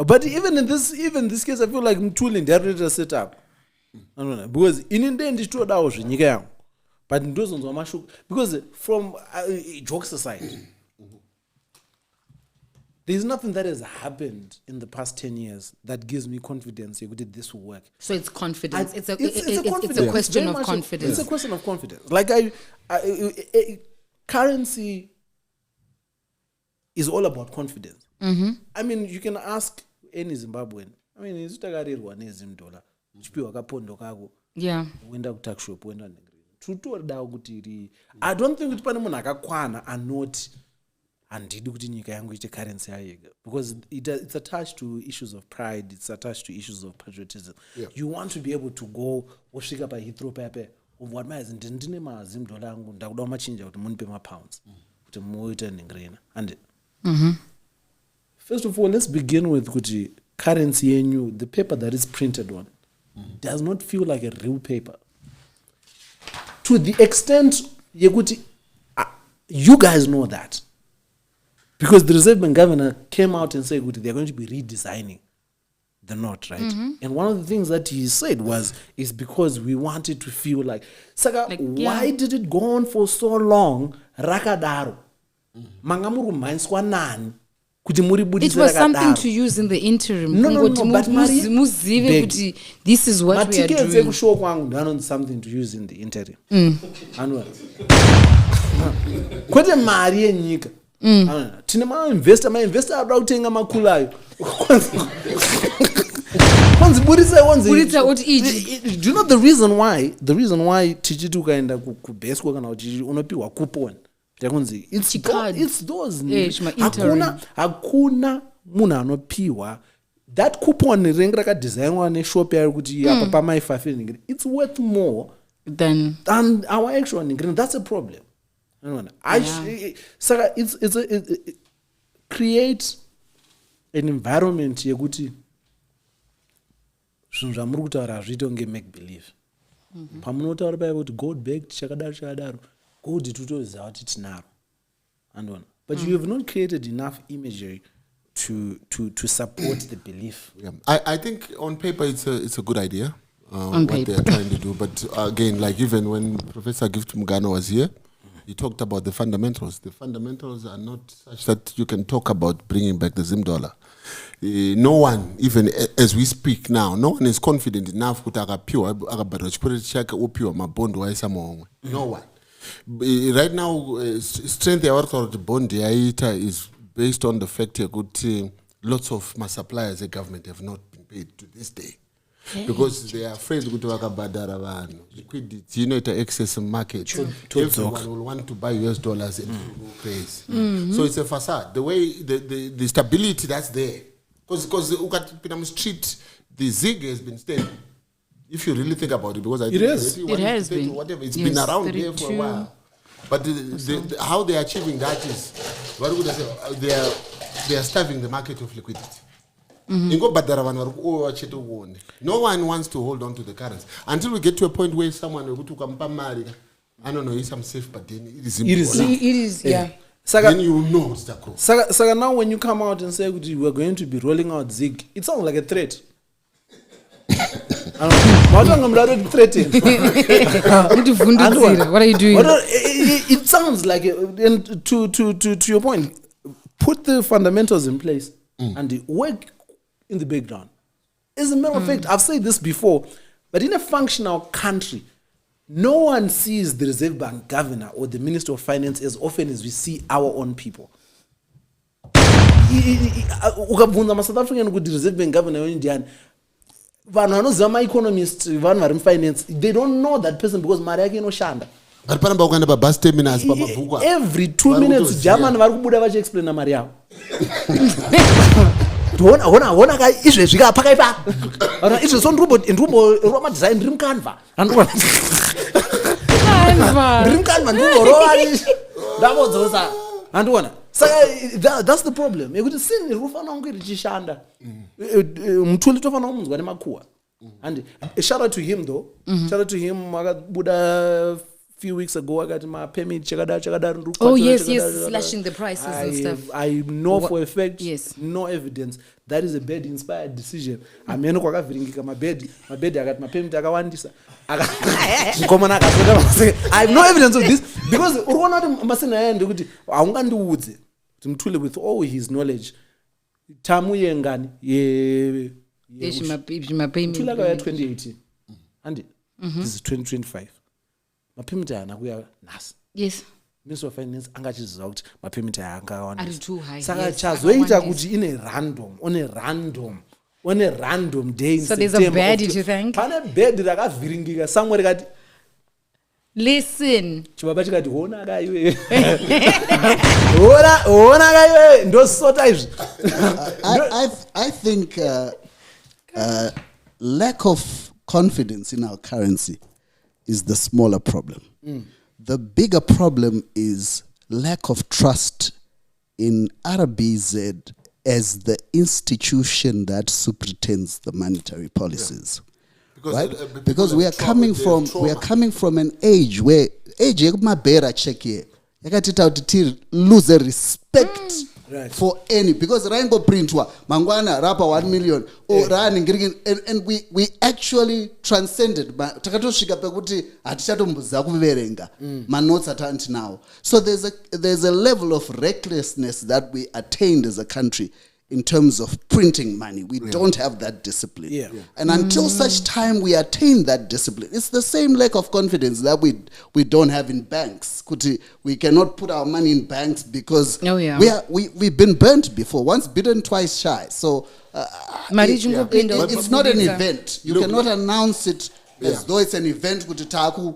But even in this case, I feel like Mtuli they set up. Because in the end, it's true that but because from jokes aside, there's nothing that has happened in the past 10 years that gives me confidence that this will work. So it's confidence. It's a question of confidence. It's a question of confidence. Like currency is all about confidence. I mean, you can ask any Zimbabwean. I mean, it's $1 yeah. I don't think kuti pane munhu akakwana anoti handidi kuti nyika yangu iite currency yega, because it's attached to issues of pride, it's attached to issues of patriotism. You want to be able to go osvika paHeathrow pape what mazi ndine $10 angu ndakuda machinja kuti munipe mapounds kuti muite nengrena. And first of all, let's begin with kuti currency yenyu, the paper that is printed on, does not feel like a real paper. To the extent you guys know that, because the Reserve Bank governor came out and said they're going to be redesigning the note, right? And one of the things that he said is because we wanted to feel like why did it go on for so long? Rakadaro mangamuru minds nani. It was something to use in the interim. No, but this is what we are doing. Something to use in the interim. Kwete mari yenyika. Tine investor around kutenga makulayo. Do you know the reason why? The reason why tichitu kaenda kubeswa kana kuti unopiwa coupon. It's those. Hakuna munhu anopiwa that coupon ringi rakadesignwa neshop yayo kuti apa pamai 5 it's worth more than our actual ingredient. That's a problem. So it creates an environment yekuti zvinhu zvamuri kutaura hazviite kunge make believe. Pamunotaura paivo kuti gold baked chakadaro gold tutoziva kuti tinaro. But you have not created enough imagery to support the belief. I think on paper it's a good idea what they're trying to do. But again, like even when Professor Gift Mugano was here, he talked about the fundamentals. The fundamentals are not such that you can talk about bringing back the Zim dollar. No one, even as we speak now, no one is confident enough to no one. Right now, strength of the bond is based on the fact that lots of my suppliers, the government, have not been paid to this day. Because they are afraid to go liquidity, it's an excess market. Everyone will want to buy US dollars and go crazy. So it's a facade. The way the stability that's there, because in the street, the Zig has been stable. If you really think about it, because I think it has been. Whatever, it's been around there for a while. But how they are achieving that is, what would I say? They are starving the market of liquidity. No one wants to hold on to the currency until we get to a point where someone will go to Kampamari. I don't know, it's some safe, but then it is important. It is, yeah. Then you know it's the cause. Saga, now when you come out and say we're going to be rolling out Zig, it sounds like a threat. What are you doing? It sounds like, and to your point, put the fundamentals in place and work in the background. As a matter of fact, I've said this before, but in a functional country, no one sees the Reserve Bank governor or the Minister of Finance as often as we see our own people. South African Reserve Bank governor Indian. Economists, finance, they don't know that person because Mariaki no shanda. Every 2 minutes, German Varubuda explain Maria. Hona guy is a cigar pack. It's a son robot in Roma design dream canva. And what? Dream canva, that was those. And one. So that's the problem. You could see the roof on Shanda. And shout out to him though. Shout out to him. I got Buddha a few weeks ago. I got my permit. Oh yes, slashing the prices and stuff. I know for a fact. Yes. No evidence. That is a bad inspired decision. I mean, my bed. I got my permit. I have no evidence of this because with all his knowledge, Tamu 2018 and this is 2025. My payment nas. Yes. Minister of Finance angachiziva kuti mapayment anga are too high. Saka chazoita kuti on a random day. So there's a bed, you think? Pane bed rakavhiringika somewhere kati. Listen. Chibaba chikati hona kaiwe. Hona kaiwe ndosota izvi. I think lack of confidence in our currency is the smaller problem. The bigger problem is lack of trust in RBZ as the institution that superintends the monetary policies. Yeah. Right? Because we are coming from an age where check here. Lose respect for any, because Rango Printwa, Mangwana, Rapa 1 million, or running, and we actually transcended. My notes at now. So there's a level of recklessness that we attained as a country in terms of printing money. We don't have that discipline. Yeah. And until such time we attain that discipline, it's the same lack of confidence that we don't have in banks. We cannot put our money in banks because we've been burnt before, once bitten, twice shy. So it's not an event. You cannot announce it as though it's an event with Taku.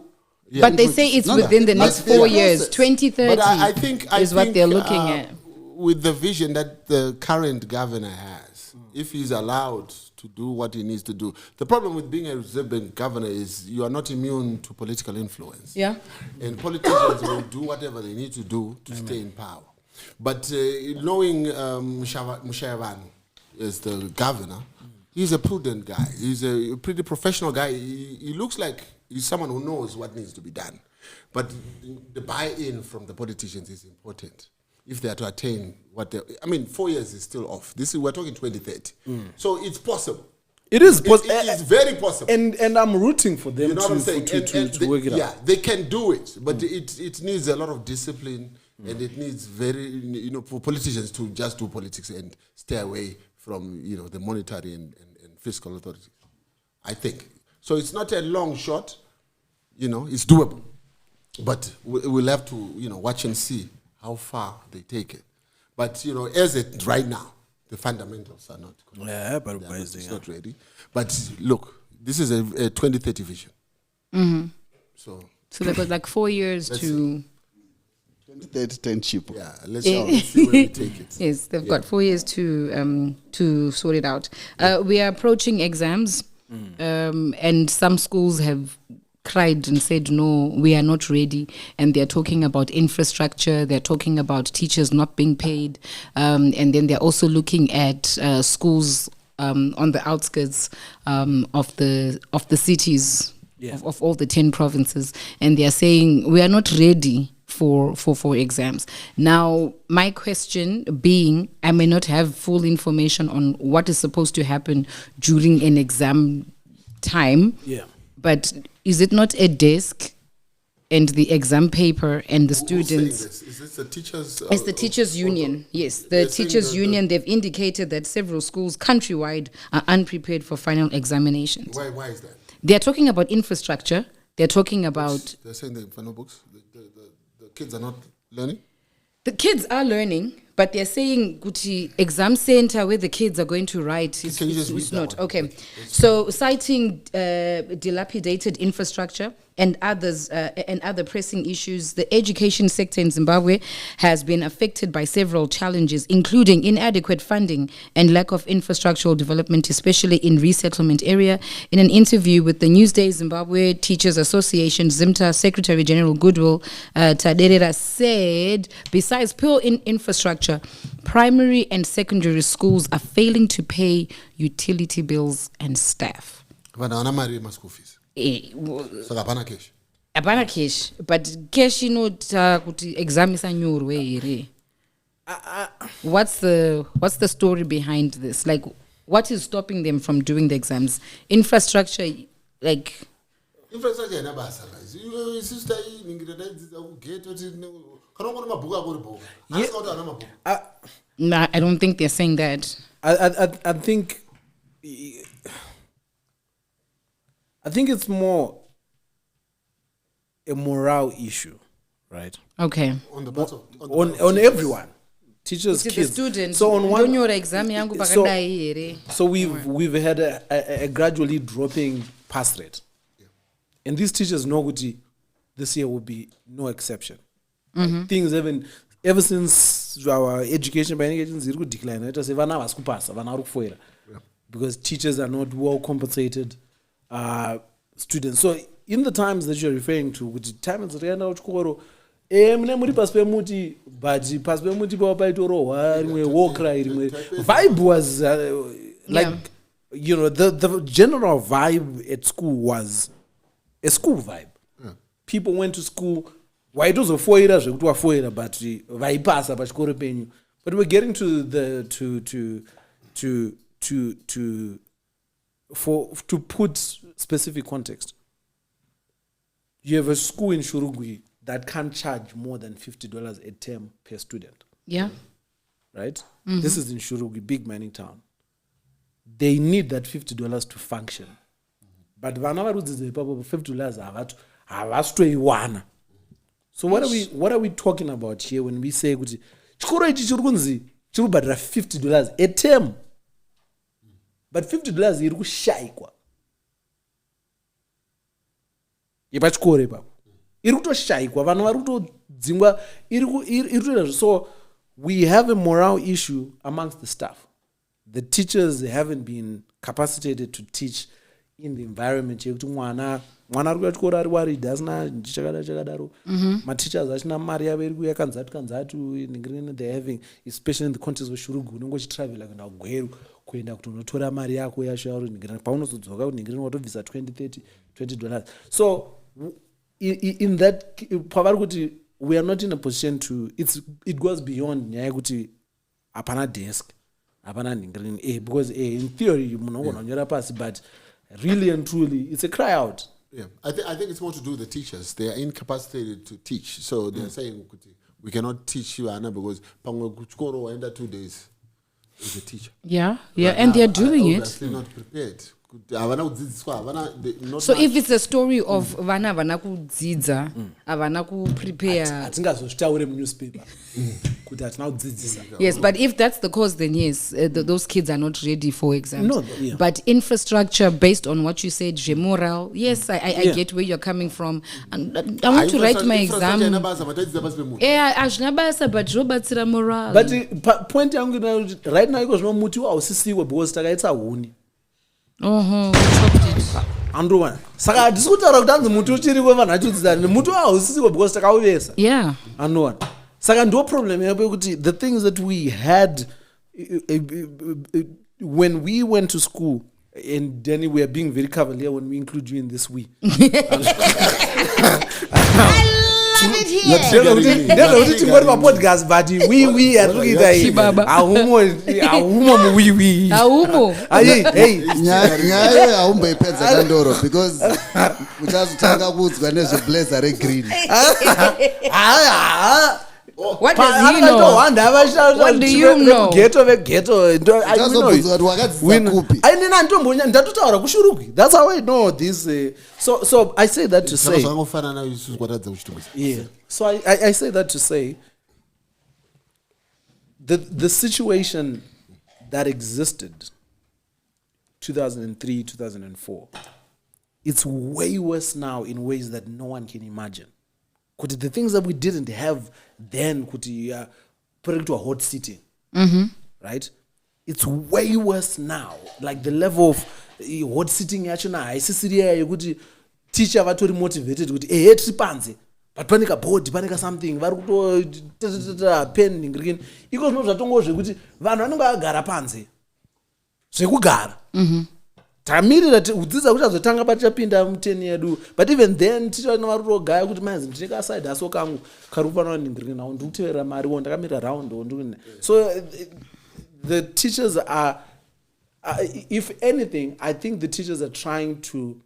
Yeah. But they say it's within the next 4 years, 2030 but I think what they're looking at. With the vision that the current governor has, if he's allowed to do what he needs to do. The problem with being a Reserve Bank governor is you are not immune to political influence. Yeah. And politicians will do whatever they need to do to stay in power. But knowing Mushayabanu as the governor, he's a prudent guy. He's a pretty professional guy. He looks like he's someone who knows what needs to be done. But the buy-in from the politicians is important if they are to attain what they... 4 years is still off. We're talking 2030. So it's possible. It is possible. It's very possible. And I'm rooting for them to work it out. Yeah, they can do it. But it needs a lot of discipline and it needs for politicians to just do politics and stay away from, the monetary and fiscal authorities. I think. So it's not a long shot. It's doable. But we'll have to, watch and see how far they take it. But, as it right now, the fundamentals are not correct. Yeah, but it's not ready. But look, this is a 2030 vision. So they've got like 4 years to 2030 cheap. Yeah, let's see where we take it. Yes, they've got 4 years to sort it out. We are approaching exams, and some schools have cried and said, no, we are not ready. And they're talking about infrastructure. They're talking about teachers not being paid. And then they're also looking at schools on the outskirts of the cities of all the 10 provinces. And they're saying, we are not ready for exams. Now, my question being, I may not have full information on what is supposed to happen during an exam time. Yeah. But is it not a desk and the exam paper and the students? Is this the teachers? It's the teachers' union. Yes, the teachers' union. They've indicated that several schools countrywide are unprepared for final examinations. Why is that? They're talking about infrastructure. They're talking about... They're saying the final books, the kids are not learning? The kids are learning, but they're saying Gucci exam center where the kids are going to write Can you just read that not one? okay. So citing dilapidated infrastructure and others and other pressing issues, the education sector in Zimbabwe has been affected by several challenges, including inadequate funding and lack of infrastructural development, especially in resettlement area. In an interview with the Newsday Zimbabwe Teachers Association, ZIMTA Secretary General Goodwill Taderera said, besides poor infrastructure, primary and secondary schools are failing to pay utility bills and staff. School fees. So hapana cash. Apana cash, but cash kuti exam isanyorwe here. What's the story behind this? Like, what is stopping them from doing the exams? Infrastructure, like. Infrastructure is basa guys. You sister Nah, I don't think they're saying that. I think it's more a morale issue, right? Okay. On the part of On everyone, teachers, It's kids. the students. So on one, exam yangu pakadai here. so we've had a gradually dropping pass rate, and these teachers know that this year will be no exception. Like, things haven't ever since our education by education zero decline. Let us say vana vaskupasa vana rukufoira because teachers are not well compensated. Students. So in the times that you're referring to, which time is real now chikoro, mune muri pasi pemuti, but pasi pemuti papaitorohwa rimwe wokra rimwe vibe was like the general vibe at school was a school vibe. People went to school. Waitozofoira zvekuti wafoira but vaipasa pachikoro penyu. But we're getting to the to put specific context. You have a school in Shurugwi that can't charge more than $50 a term per student. Yeah. Right? This is in Shurugwi, big mining town. They need that $50 to function. But $50 havatoiwana. So what are we talking about here when we say kuti chikoro ichi chiri kubhadhira $50 a term? But $50 iri kushaikwa. Yepachikoro ipapo. Iri kutoshaikwa, vanhu vari kutodzingwa, so we have a morale issue amongst the staff. The teachers haven't been capacitated to teach in the environment yekuti mwana ari kuchikoro ari worried asina chakadaro. Teachers asina mari yavo iri kuuya kanzatu they're having, especially in the context of Shurugu, unenge uchitravel kuenda kugweru kuenda kutonotora mari yako yacho paunozodzoka kuningirina watobvisa $20. So in that pavari kuti we are not in a position to, it goes beyond nyaya yekuti hapana desk hapana ningirini because in theory munhu anogona kunyora pasi, but really and truly it's a cry out. Yeah, I think it's more to do with the teachers. They are incapacitated to teach, so they are saying we cannot teach you Anna because pangwe kuchikoro waenda 2 days is a teacher. Yeah, and they're doing it. They're not prepared So if it's a story of vana kudzidza, avana prepare. Atingazozvitaure munewspaper. Kuti hatina kudzidzisa. Yes, but if that's the cause, then yes, those kids are not ready for exams. No, yeah. But infrastructure, based on what you said, moral, yes, I get where you're coming from. And I want to write my exam. Yeah, ashnabasa, but robatsira moral. But point yangu right now because no muti ausisiwe because takaita huni. We chopped it. Andova. Saka handisi kutaura kuti hanzi muti uchiri wevanhu vachiudzana muti ausisiwe because takauvesa. Yeah. Andova. Saka ndo problem yapo kuti the things that we had when we went to school, and Denny, we are being very cavalier when we include you in this we. I love it here. Never to go to my podcast, but we are looking at it. Ahumo we. Ahumo. Hey. Nyayo ahumbo ipedza kandoro because uchazotanga kuudzwa nezveblazer regreen. What does he know? What do you know? Ghetto. That's how I know this. So I say that to say. Yeah. So I say that to say. The situation that existed 2003, 2004, it's way worse now in ways that no one can imagine. The things that we didn't have then, put it into a hot city, right? It's way worse now. Like the level of hot sitting, actually, teacher vatori motivated kuti tiri panze but panika board panika something vari kuto pen ngirikini iko zvino zvatongo zvekuti vanhu vanenge vagara panze zvekugara tamirira udzidza kuti azotanga pachapinda muteni yedu but even then teacher vari kutogaya kuti maizi ndineka aside haso kangu kari kufanira ndingirikini nawo ndikutevera mari wo ndakamira round wo ndikuni so the teachers are if anything I think the teachers are trying to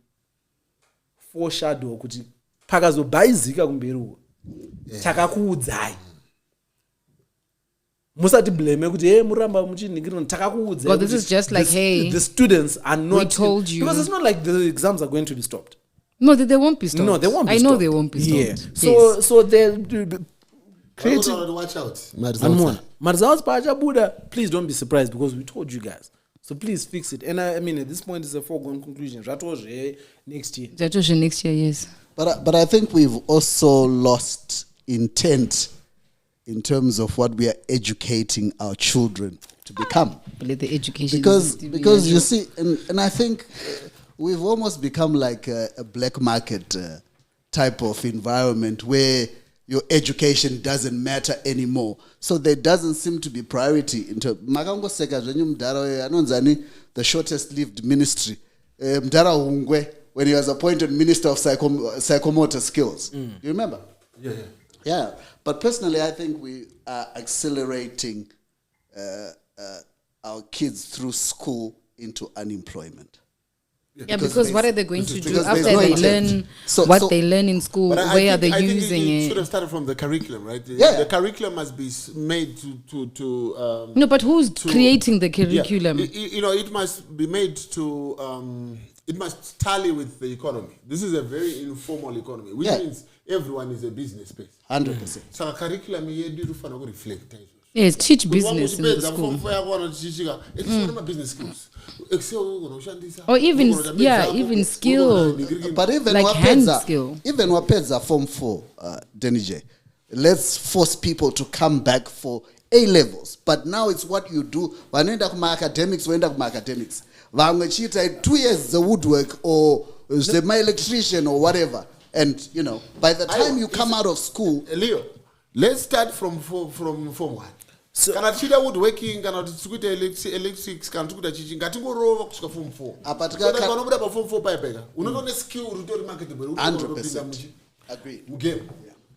foreshadow kuti pakazobhaizika kumberi uko takakuudzai musati blame kuti muramba muchiningirira takakuudzai. Well, this is just like the students are not, we told you, because it's not like the exams are going to be stopped. No, they won't be stopped. No, they won't be stopped. I know they won't be stopped. Yeah. So they're creating. Watch out. Marzawas Pajabuda, please don't be surprised because we told you guys. So please fix it. And I mean, at this point, it's a foregone conclusion. Next year. Next year, yes. But I think we've also lost intent in terms of what we are educating our children to become. The education because you see, and I think we've almost become like a black market type of environment where your education doesn't matter anymore. So there doesn't seem to be priority into Makango Seka the shortest lived ministry. Mdara Ungwe, when he was appointed Minister of Psychomotor Skills. Do you remember? Yeah. But personally, I think we are accelerating our kids through school into unemployment. Yeah, because what are they going to do after they learn what they learn in school? Where are they using it? It should have started from the curriculum, right? The curriculum must be made to no, but who's creating the curriculum? Yeah. It must be made to it must tally with the economy. This is a very informal economy, which means everyone is a business space. 100%. So curriculum you reflect. Yes, teach business in the school. It's not business skills. Or even skill. But even like hand skill. Even Wapedza Form 4, Denny J. Let's force people to come back for A levels. But now it's what you do. Vanenda kuma academics, we end up academics. Vangechita 2 years the woodwork or my electrician or whatever. And by the time you come out of school, Leo, let's start from Form 1. Kana chida woodworking kana tsukuita electrics kana tsukuita chichi ngatingorova kusvika Form 4. Apatika kana unobuda pa Form 4 paipeka unotone skill rutori marketable 100%. Agree. Mugame.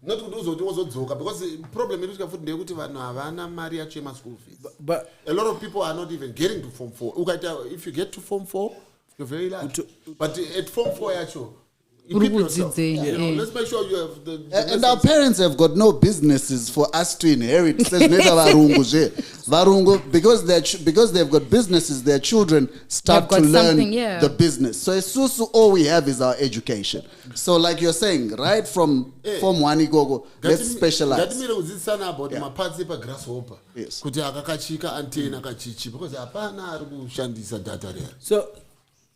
Not kuti uzodzoka because the problem is kuti ndekuti vanhu havana mari yacho yema school fees. But a lot of people are not even getting to Form 4. If you get to Form 4, you're very lucky. But at Form 4 yacho Let's make sure you have the and our parents have got no businesses for us to inherit. Varungu, because they've got businesses, their children start to learn the business. So Susu, all we have is our education. So like you're saying, right from Form 1 Igogo, let's specialize. Yes.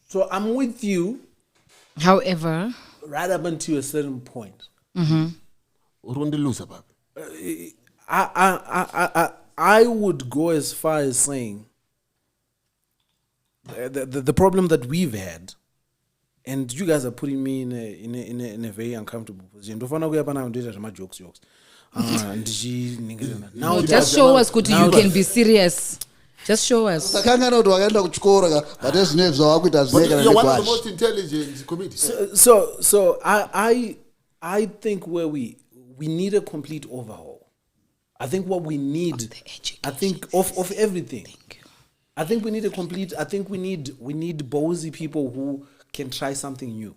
So I'm with you. However, right up until a certain point. I would go as far as saying the problem that we've had, and you guys are putting me in a very uncomfortable position. Jokes. Now just show us good you can be serious. Just show us. But you're one of the most intelligent comedians. So I think where we need a complete overhaul. I think what we need, I think of everything. Thank you. I think we need a complete. I think we need ballsy people who can try something new.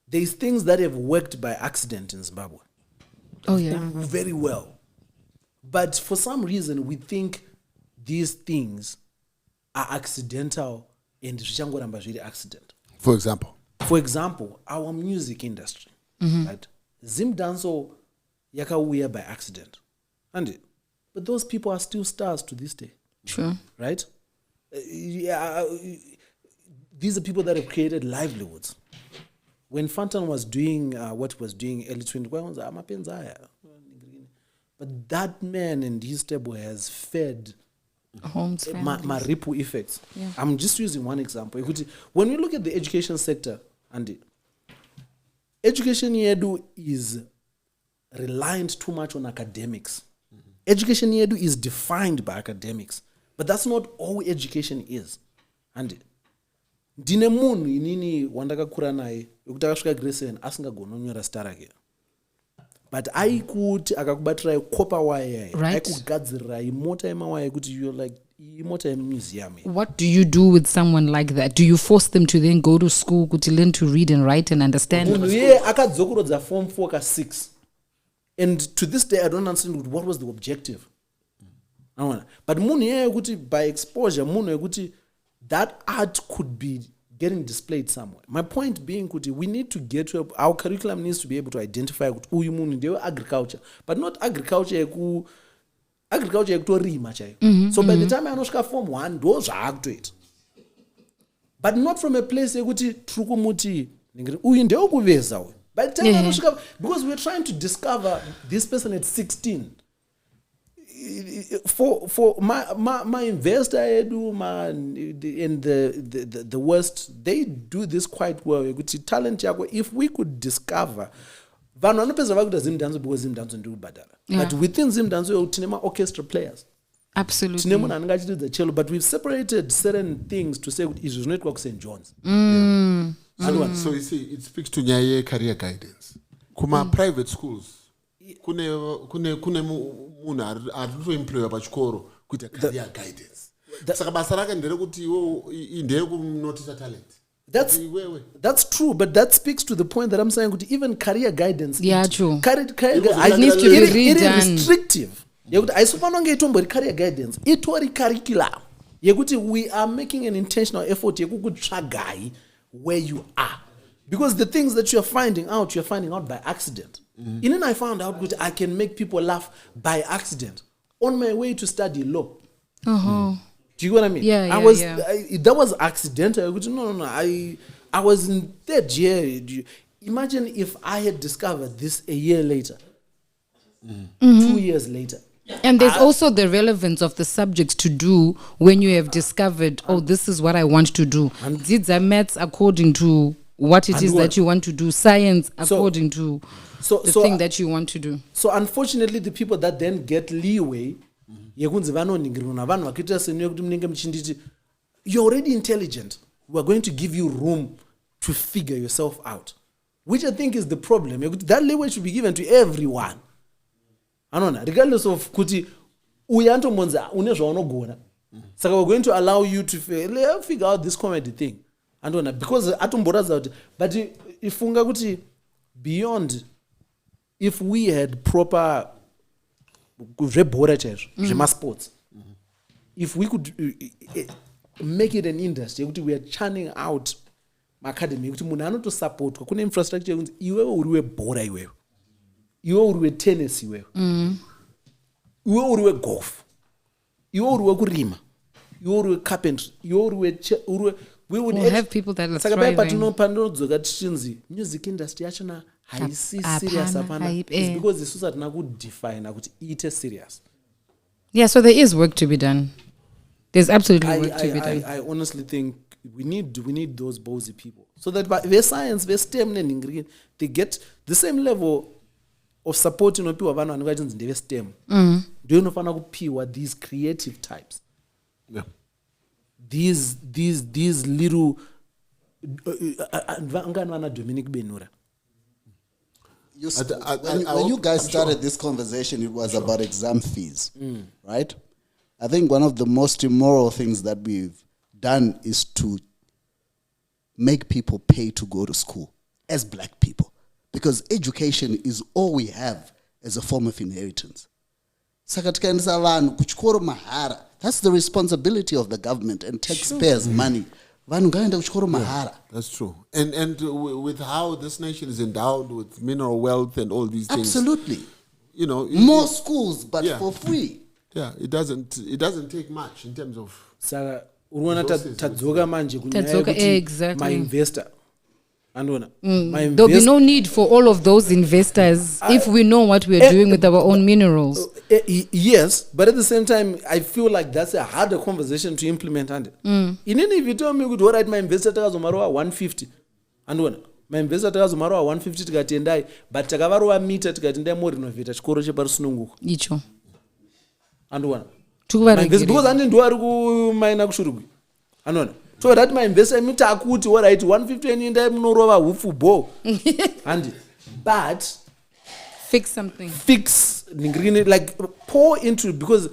There's things that have worked by accident in Zimbabwe. Oh yeah, very well, but for some reason we think these things are accidental and zvichangoramba zviri accident. For example, our music industry, right? Zimdanso yakauya by accident, and but those people are still stars to this day. Sure, right? These are people that have created livelihoods. When Fantan was doing what he was doing early 20s, but that man and his table has fed homes, my ripple effects. Yeah. I'm just using one example. When we look at the education sector, and education yedu is reliant too much on academics. Education yedu is defined by academics, but that's not all education is. And ndine munhu inini wandakakura naye yokuti akasvika grade 7 asingagoni kunyora star rake, but aikuti akakubatirai kopa waya aikugadzirirai mota yemawaya yekuti you're like imota yemuseum. What do you do with someone like that? Do you force them to then go to school to learn to read and write and understand? Munhu iye akadzokorodza form 4 ka 6, and to this day I don't understand what was the objective. But munhu iye yekuti by exposure munhu yekuti that art could be getting displayed somewhere. My point being, we need to get to our curriculum needs to be able to identify agriculture, but not agriculture yekutorima chaiyo. So by the time anosvika form 1 ndo zvaakutoita, but not from a place yekuti tiri kumuti uyu ndewekuveza uyu. By the time anosvika, because we're trying to discover this person at 16. For my investor edu and the West, they do this quite well. Talent yako, if we could discover, vanhu vanopedza vakuita Zimdanso because Zimdanso ndiri kubhadhara. But within Zimdanso tine orchestra players. Absolutely. Tine munhu anenge achitidza cello, but we've separated certain things to say kuti izvi zvinoitwa kuSt John's. So you see, it speaks to nyaya career guidance. Kuma private schools. Kune munhu ari kutoemployiwa pachikoro kuita career guidance. Saka basa rake nderekuti nderekunotisa talent. That's true, but that speaks to the point that I'm saying that even career guidance, true. It needs to be redone. Restrictive. Aisufanonge itombori career guidance. Itori curriculum. Yekuti we are making an intentional effort yekukutsvagai where you are. Because the things that you're finding out by accident. And then I found out that I can make people laugh by accident on my way to study law. Do you know what I mean? That was accidental. No. I was in third year. Imagine if I had discovered this a year later, 2 years later. And there's also the relevance of the subject to do when you have discovered, this is what I want to do. These are maths according to what it is that you want to do, science according to the thing that you want to do. So unfortunately, the people that then get leeway, you're already intelligent. We're going to give you room to figure yourself out, which I think is the problem. That leeway should be given to everyone. Regardless of kuti uyanto monza unezvaunogona. So we're going to allow you to figure out this comedy thing. Because atomboraza, but ifunga kuti beyond if we had proper zvebhora chaizvo zvemasports if we could make it an industry yekuti we are churning out maacademy yekuti munhu anotosupportwa kune infrastructure yekunzi iwewe uri webhora iwewe uri wetennis iwewe iwe uri wegolf iwe uri wekurima iwe uri wecarpentry iwe uri we would have people that are thriving. Pandinodzoka tichinzi music industry yachona haisi serious apana is because isusu hatina kudefine kuti iite serious. Yeah, so there is work to be done. There's absolutely work to be done. I honestly think we need those ballsy people so that by science, STEM and they get the same level of support inopiwa vanhu vanochinzi ndeve STEM. Ndio inofana kupiwa these creative types. Yeah. These little ngana Dominic Benura. When you guys started this conversation, it was about exam fees, right? I think one of the most immoral things that we've done is to make people pay to go to school as black people, because education is all we have as a form of inheritance. That's the responsibility of the government and taxpayers' money. Yeah, that's true. And with how this nation is endowed with mineral wealth and all these things. Absolutely. You know, more schools, but for free. Yeah, it doesn't take much in terms of. Exactly. My investor. There'll be no need for all of those investors if we know what we're doing with our own minerals. Yes, but at the same time, I feel like that's a harder conversation to implement. If you tell me, all right, my investor takazomarawa 150, my investor takazomarawa 150 tikatendai, but takavarowa meter tikatendai more renovate chikoro cheparusununguko. Icho. Because andi ndo ari kumaina kushurugwi. So that my investor meter akuti all right 150 enda munorova hufu bo. But fix something. Like pour into it, because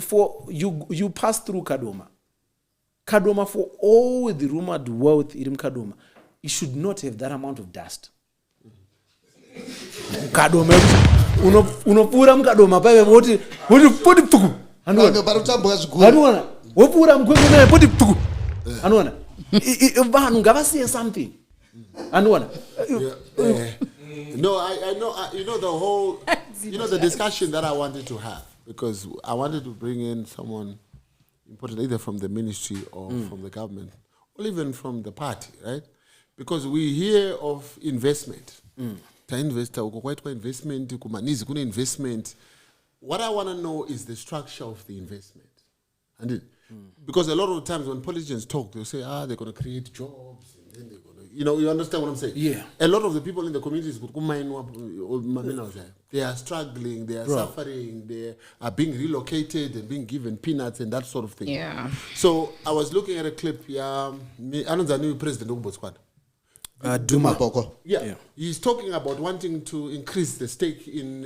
for you pass through Kadoma for all the rumored wealth in Kadoma, it should not have that amount of dust. Kadoma unopura mukadoma paive voti poti pfuku wopura mkwekwe poti pfuku anoona vanhu ngavasiye something anoona. No, I know. You know the whole. You know the discussion that I wanted to have, because I wanted to bring in someone important, either from the ministry or from the government, or even from the party, right? Because we hear of investment. Investment. What I want to know is the structure of the investment, because a lot of times when politicians talk, they say, they're going to create jobs, and then they're going to. You understand what I'm saying? Yeah. A lot of the people in the communities, they are struggling, they are suffering, they are being relocated and being given peanuts and that sort of thing. Yeah. So I was looking at a clip. New president of Botswana. Duma Boko. Yeah. He's talking about wanting to increase the stake in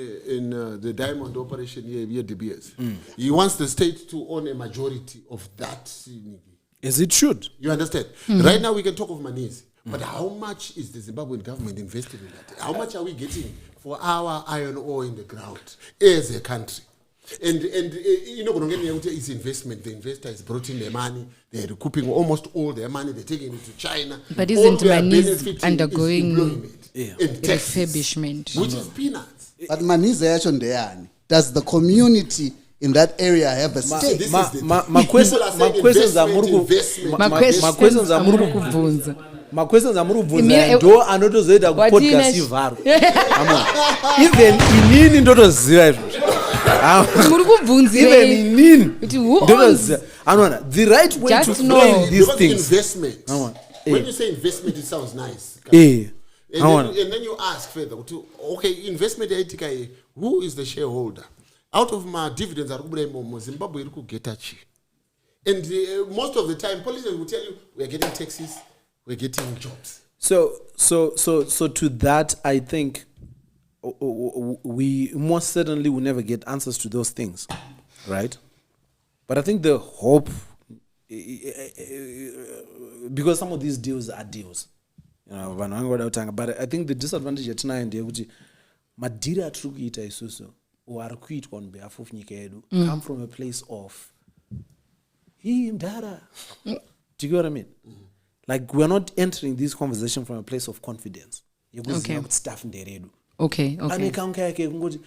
the diamond operation here, De Beers. He wants the state to own a majority of that. As it should. You understand? Right now we can talk of monies. But how much is the Zimbabwean government investing in that? How much are we getting for our iron ore in the ground as a country? And it's investment. The investor has brought in their money. They're recouping almost all their money. They're taking it to China. But isn't Maniz undergoing refurbishment? Which is peanuts. But Maniz ayachondeyani. Does the community in that area have a stake? My questions are questions amurubvunza ndo anotozoita kupodcast ivharo. Even inini ndotoziva izvozvo. Muri kubvunzira even inini ndotoziva. Anoona the right way to frame these things. Investment. When you say investment, it sounds nice. And then you ask further, okay, investment yaitika, who is the shareholder? Out of my dividends, Zimbabwe iri kugeta chi. And most of the time, politicians will tell you, we are getting taxes, we're getting jobs. So to that, I think we most certainly will never get answers to those things, right? But I think the hope, because some of these deals are deals, you vanhu vangoda kutanga. But I think the disadvantage yatinayo ndeyekuti madhiri atiri kuita isusu ari kuitwa on behalf of nyika yedu come from a place of mdara. Do you get what I mean? Like we're not entering this conversation from a place of confidence. Okay. Staff nderedu. Okay. Ane kaunka yake kungoti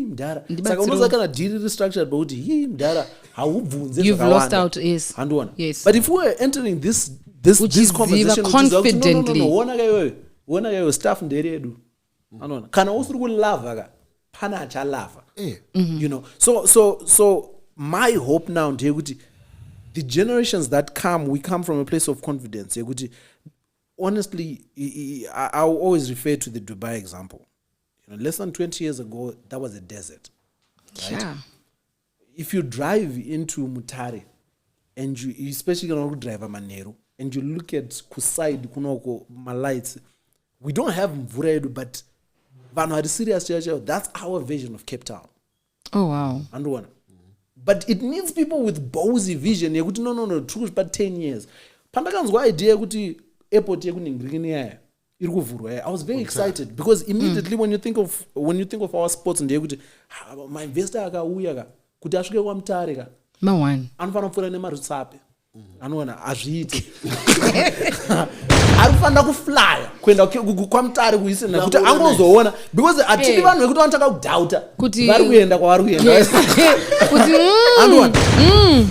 mdara. Saka unoza kana dhiri restructured but mdara haubvunze zvakawanda. You've lost out, yes. Handona. Yes. But if we're entering this conversation confidently, wona kayo staff nderedu. Handona. Kana usiri kulava ka pana achalava. You know. So my hope now ndeyekuti the generations that come, we come from a place of confidence. Honestly, I will always refer to the Dubai example. Less than 20 years ago, that was a desert. Right? Yeah. If you drive into Mutare, and you especially going to drive a Manero, and you look at Kusaid, Kunoko, Malites, we don't have Mvuredu, but Vanuatu serious church. That's our version of Cape Town. Oh wow. And one. But it needs people with ballsy vision. No, true, but 10 years. Pandakanzwa idea kuti airport yekuningirikini yaya iri kuvhurwa yaya. I was very excited because immediately when you think of our sports ndiye kuti my investor akauya ka kuti asvike kwaMutare ka. Mawani. Anofanira kupfuura nemarutsape. Anoona azviiti. Arikufanira kuflya kuenda kwaMutare kuise kuti angozoona because atidi vanhu vekuti vanotaka kudhauta kuti vari kuenda kwavari kuenda.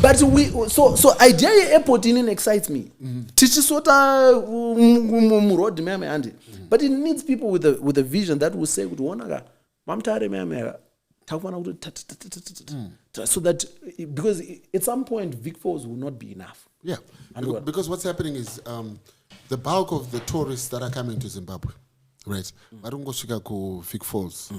But so idea ye-airport in excites me. Tichisota muroad meme andi. But it needs people with a vision that will say kuti wona ka mamutare meme takufana kuti so that because at some point Vic Falls will not be enough. Yeah. Because what's happening is the bulk of the tourists that are coming to Zimbabwe, right? Varungosvika ku Vic Falls.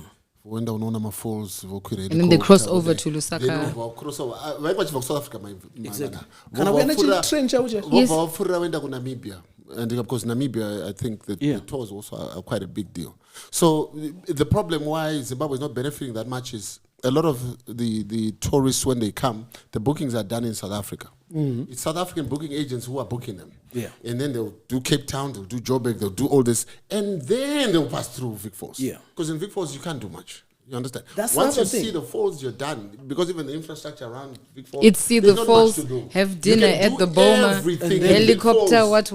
When unoona falls vokwira and then they cross over to Lusaka. Cross over. Vachiva ku South Africa exactly. Kana kuenda chitrench auche. Vavafurira vaenda ku Namibia. And because Namibia, I think that the tours also are quite a big deal. So the problem why Zimbabwe is not benefiting that much is a lot of the tourists, when they come, the bookings are done in South Africa. It's South African booking agents who are booking them. Yeah. And then they'll do Cape Town, they'll do Joburg, they'll do all this, and then they'll pass through Vic Falls. Yeah. Because in Vic Falls, you can't do much. You understand? That's once you see the falls, you're done. Because even the infrastructure around Vic Falls, it's see the falls, have dinner at the Boma, helicopter, what,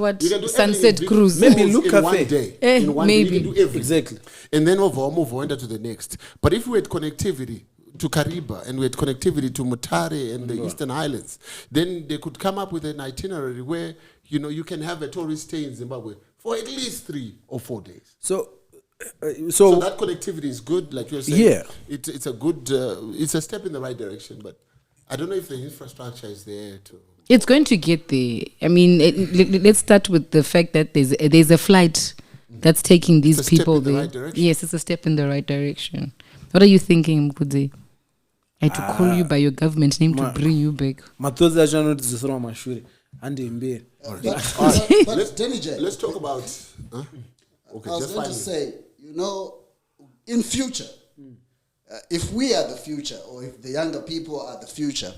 sunset cruise. Maybe look in cafe. 1 day. In one maybe. day, you can do everything. Exactly. And then move on to the next. But if we had connectivity to Kariba and we had connectivity to Mutare and the Eastern Highlands, then they could come up with an itinerary where you can have a tourist stay in Zimbabwe for at least 3 or 4 days. So that connectivity is good, like you're saying. Yeah, it's a good, it's a step in the right direction. But I don't know if the infrastructure is there to. It's going to get there. I mean, let's start with the fact that there's a flight that's taking these people there. Yes, it's a step in the right direction. What are you thinking, Mkudzi? I had to call you by your government name to bring you back. But let's talk about. Okay, I was going to say, in future, if we are the future, or if the younger people are the future,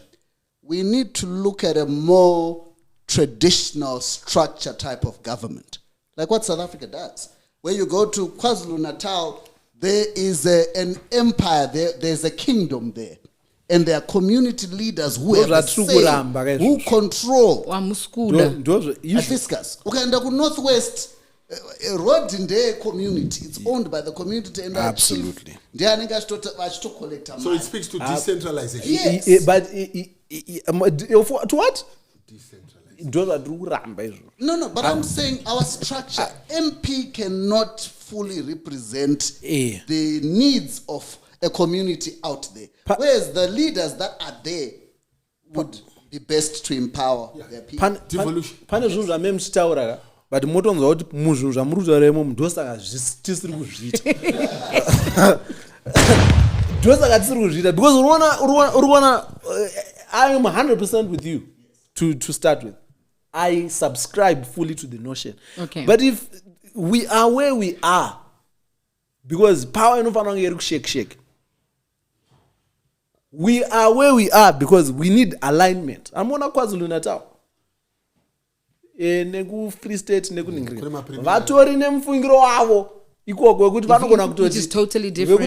we need to look at a more traditional structure type of government, like what South Africa does. Where you go to KwaZulu-Natal, there is an empire there, there's a kingdom there. And there are community leaders who have a say, who control. Fiscus. Ukaenda ku Northwest, road in their community, it's owned by the community and absolutely. So it speaks to decentralization. Yes. But to what? Decentralization. No, but I'm saying our structure, MP cannot fully represent the needs of a community out there. Whereas the leaders that are there would be best to empower their people. Devolution. But motonzwa kuti muzvinhu zvamurutauremo ndosaka tisiri kuzviita ndosaka tisiri kuzviita because uruona I am 100% with you to start with. I subscribe fully to the notion. Okay. But if we are where we are because power inofanira kunge iri kushake we are where we are because we need alignment. Amona KwaZulu-Natal neku-free state nekuningirira vatori nemufungiro wavo ikoko wekuti vanogona kutoti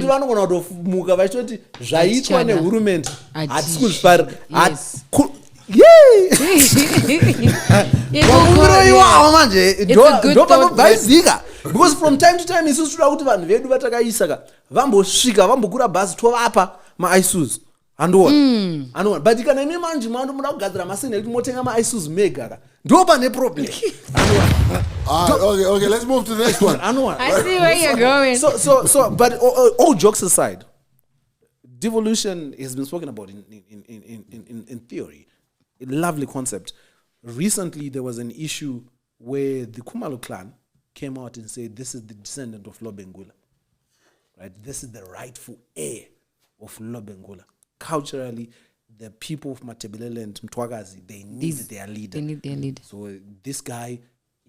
vanogona kutomuka vachitoti zvaitwa nehurumende hatisi kuzvifarira mafungiro iwawo manje ndopanobvaizika because from time to time isusu toda kuti vanhu vedu vatakaisa vambosvika vambokura bhazi tovapa maisuzu andoona but kana imi manje mando muda kugadzira masini ekuti motenga maisuzu mega ndo pane problem okay, let's move to the next one. I see where you're going. So but all jokes aside, devolution has been spoken about in theory. A lovely concept. Recently there was an issue where the Khumalo clan came out and said this is the descendant of Lobengula. Right? This is the rightful heir of Lobengula. Culturally, the people of Matebelele and Mtwagazi, they need their leader. They need their leader. So this guy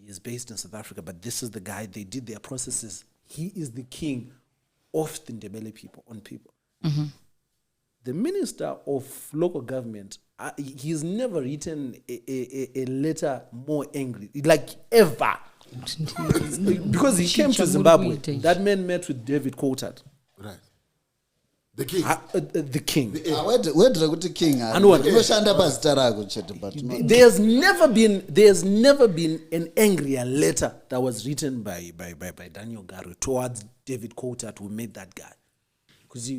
is based in South Africa, but this is the guy, they did their processes. He is the king of the Ndebele people, on people. Mm-hmm. The minister of local government, he's never written a letter more angry, like ever. Because he came to Zimbabwe. That man met with David Coulthard. Right. The king. The king. There's never been an angrier letter that was written by Daniel Garu towards David Coulthard, who made that guy. Because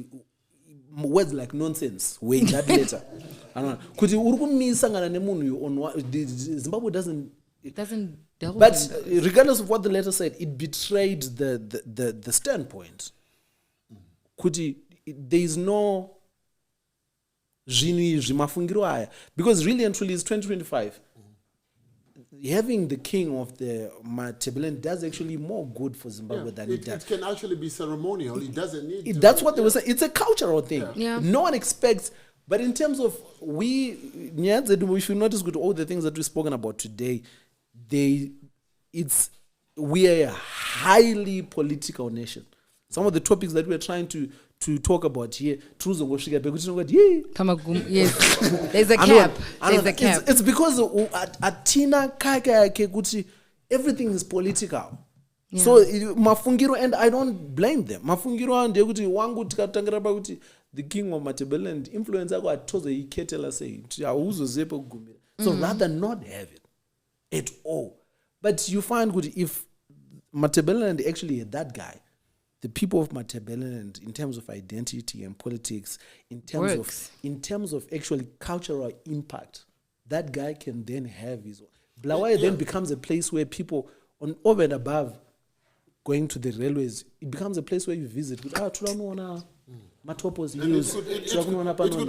words like nonsense were in that letter. Because Zimbabwe doesn't. It doesn't. But regardless of what the letter said, it betrayed the standpoint. There is no because really and truly it's 2025. Having the king of the Matebelele does actually more good for Zimbabwe than it does. It can actually be ceremonial. It doesn't need. That's what they were saying. It's a cultural thing. Yeah. No one expects. But in terms of we should notice with all the things that we've spoken about today, we are a highly political nation. Some of the topics that we're trying to talk about here, yes, there's a cap. There's a cap. It's because atina kaka kuti everything is political. Yeah. So mafungiro, and I don't blame them. Mafungiro and kuti wangu tikatangira kuti the king of Matebelele and influence yako atoze iketela say auzozepo kugumira. So rather not have it at all. But you find good if Matebelele actually had that guy, the people of Matebelele, in terms of identity and politics, in terms of actually cultural impact, that guy can then have his own. Blawayo then becomes a place where people on over and above going to the railways, it becomes a place where you visit. It could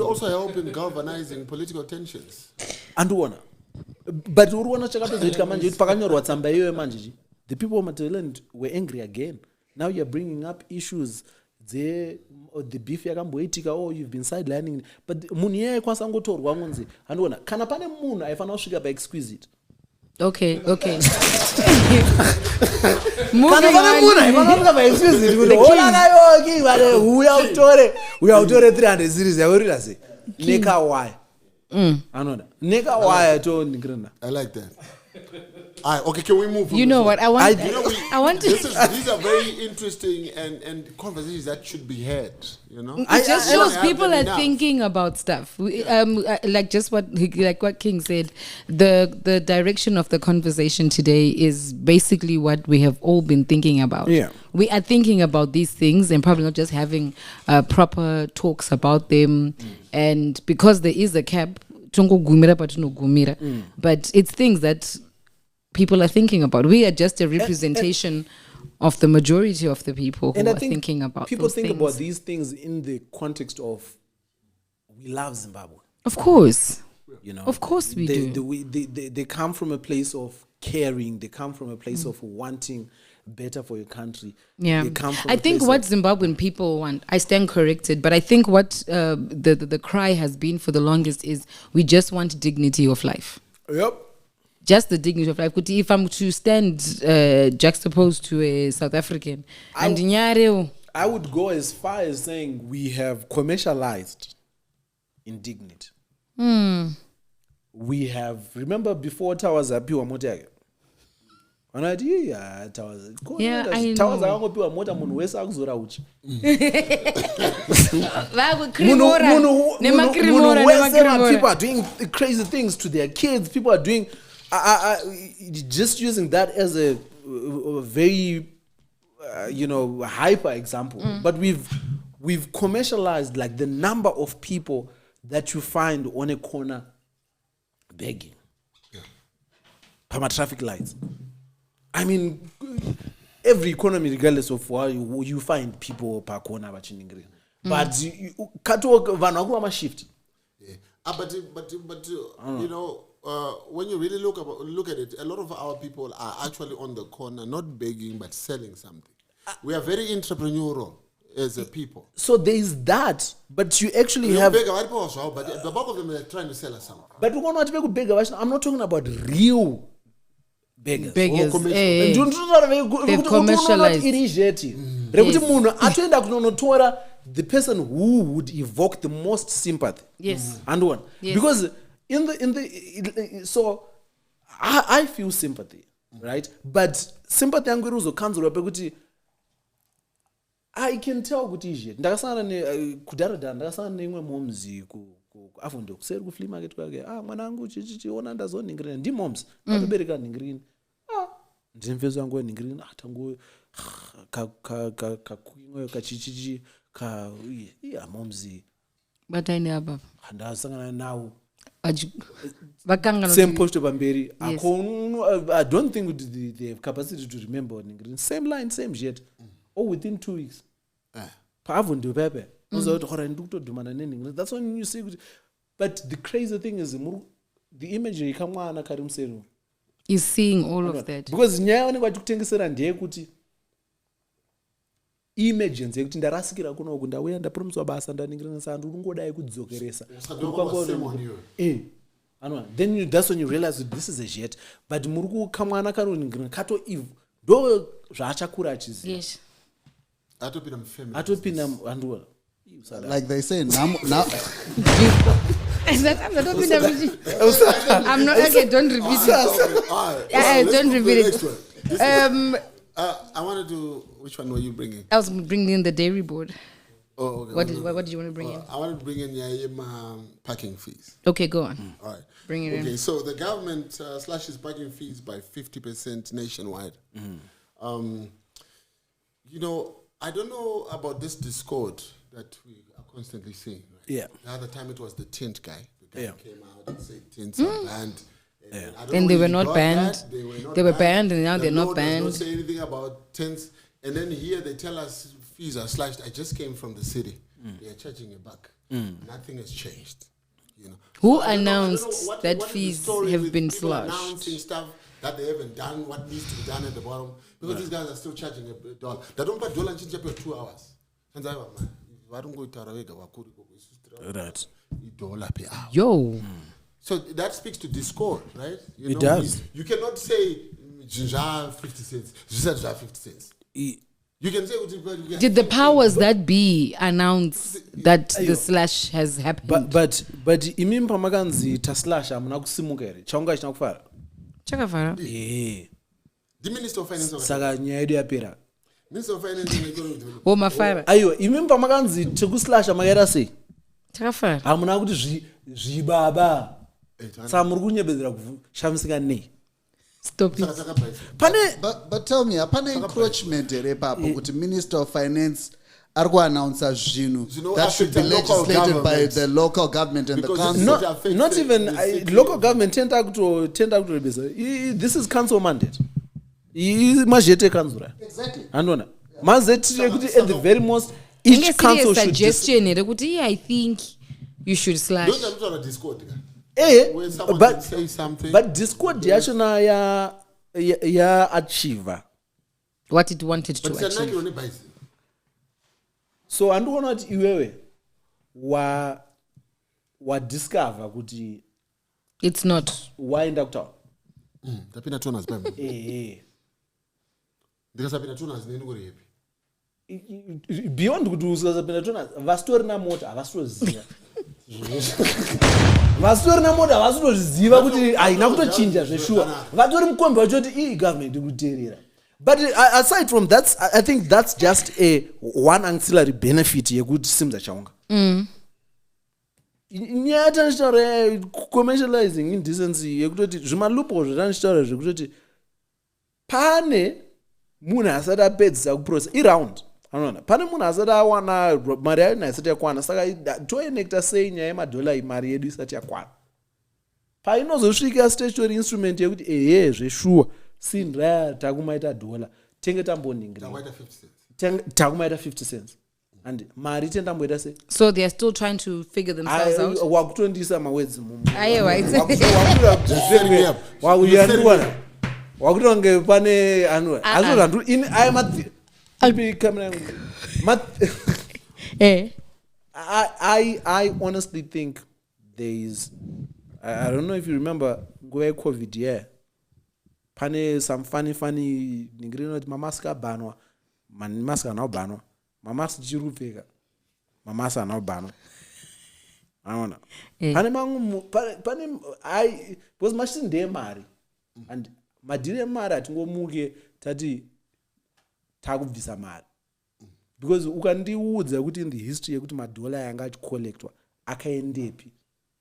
also help in galvanizing political tensions. But the people of Matebelele were angry again. Now you're bringing up issues the beef yakamboitika, oh, you've been sidelining. But munye kwasangotorwa ngonzi andona kana pane munhu aifana kusvika pa exquisite. Okay. Kana pane munhu aifana kusvika pa exquisite kuti hola kayo ki vale uya utore 300 series yaurira se neka why. Anona neka why to ningirana. I like that. Okay, can we move? You know what? I want to. These are very interesting and conversations that should be had. You know, it just shows people are thinking about stuff. Like just what King said. The direction of the conversation today is basically what we have all been thinking about. Yeah, we are thinking about these things and probably not just having proper talks about them. And because there is a cap, but it's things that people are thinking about. We are just a representation of the majority of the people who are thinking about people think about these things in the context of we love Zimbabwe. Of course. You know, of course we do. They come from a place of caring. They come from a place of wanting better for your country. Yeah, I think what Zimbabwean people want, I stand corrected, but I think what the cry has been for the longest is we just want dignity of life. Yep. Just the dignity of life. If I'm to stand juxtaposed to a South African, I would go as far as saying we have commercialized indignity. we have, remember before towers apiwa mota yake vanati towers towers akangopiwa mota munhu wese akuzora uchi munhu wese people are doing crazy things to their kids, people are doing just using that as a very hyper example. But we've commercialized like the number of people that you find on a corner begging. Pama traffic lights. I mean, every economy, regardless of how you find people per corner vachiningirira. But kato vanhu vakuva mashift. But when you really look at it, a lot of our people are actually on the corner, not begging but selling something. We are very entrepreneurial as a people. So there is that, but you actually have. Beg also, but the bulk of them are trying to sell us something. But we want to beg. I'm not talking about real beggars. They've commercialized. The person who would evoke the most sympathy. Yes. And one. Yes. Because so I feel sympathy, right? But sympathy anguruzo kanzura pekuti I can tell kuti izhe ndakasangana kudaradara ndakasangana neimwe momzi afunde kuseri ku flea market kwake mwana wangu chichiona ndazoningirina ndi moms atobereka ningirini ndimfezo wangu ningirini tangu kakuimwe kachichichi ka momzi but I never ndasangana nawo same post pamberi. I don't think they have capacity to remember ningirini same line same shit or within 2 weeks. That's when you see. But the crazy thing is the imagery is seeing all of that. Because image yekuti ndarasikira kuno ndauya ndapromiswa basa ndaningirana sandu ungodai kudzokeresa. Then that's when you realize that this is a jet. But muruku kamwana kanoningirana kato if do zvachakura achiziva. Yes. Like they say, now. I'm not okay. Don't repeat it. Don't repeat it. I wanted to. Which one were you bringing? I was bringing in the dairy board. Oh, okay. What did you want to bring in? I wanted to bring in parking fees. Okay, go on. All right. Bring it in. Okay, so the government slashes parking fees by 50% nationwide. I don't know about this discord that we are constantly seeing. Right? Yeah. The other time it was the tint guy. The guy came out and said tints are banned. And they were not banned. They were banned and now they're not banned. Don't say anything about tints. And then here they tell us fees are slashed. I just came from the city. They are charging a buck. Nothing has changed. Who announced that fees have been slashed? Announcing stuff that they haven't done, what needs to be done at the bottom. Because these guys are still charging $1. They don't pay $1 in 2 hours. Right. Yo. So that speaks to discord, right? It does. You cannot say ginger 50 cents, ginger 50 cents. You can say did the powers that be announce that the slash has happened? But imimpa makanzi ta slash amuna kusimuka ere. Chaunga chinakufara. Chakafara. The Minister of Finance. Saka nyaya yedu yapera. Minister of Finance. Oh mafara. Aiyo imimpa makanzi tekuslash amakaera sei. Chakafara. Amuna kuti zvibaba. Saka muri kunyebedzera kushamisika nei. Stop it. But tell me, apana encroachment ere papo kuti Minister of Finance announce zvinhu that should be legislated by the local government and because the council. Not even local government tenda kutorebesa. This is council mandate. Majete council. Exactly. Andona. Mazete kuti at the very most each council should suggestion kuti I think you should slash. Don't talk about Discord. When someone say something. But Discord yachona ya achiever what it wanted to achieve. So andikuona kuti iwewe wa discover kuti it's not waenda kutaura tapinda tona zipembe ndikasapinda tona zineni kuri happy beyond kuti usasapinda tona vastori na mota avasitoziva vasitori namoda havasitozviziva kuti haina kutochinja zveshuwa vatori mukombe wacho kuti iyi government ikuteerera. But aside from that, I think that's just one ancillary benefit yekuti simza chaunga. Nyaya tanishitaura commercializing indecency yekutoti zvimalupo zvatanishitaura zvekutoti pane munhu asati apedzisa kuprocess iround. Anoona pane munhu asati awana mari yayo haisati yakwana saka toenekta sei nyaya yemadollar mari yedu isati yakwana. Painozosvika statutory instrument yekuti zveshuwa sindra takumaita dollar tenge tamboningira takumaita 50 cents and mari tendamboita sei. So they are still trying to figure themselves out. Wakutondisa mawedzi wakutonge pane anhu azvo in I am I honestly think there is I don't know if you remember nguva yeCovid pane some funny ningirino kuti mamask abanwa mask anaobanwa mamask chirupfeka mamask anaobanwa aona pane mangu pane I because machine ndeye mari and madhiri emari atingomuke tati takubvisa mari because ukandiudza kuti in the history yekuti madollar yanga achicollectwa akaendepi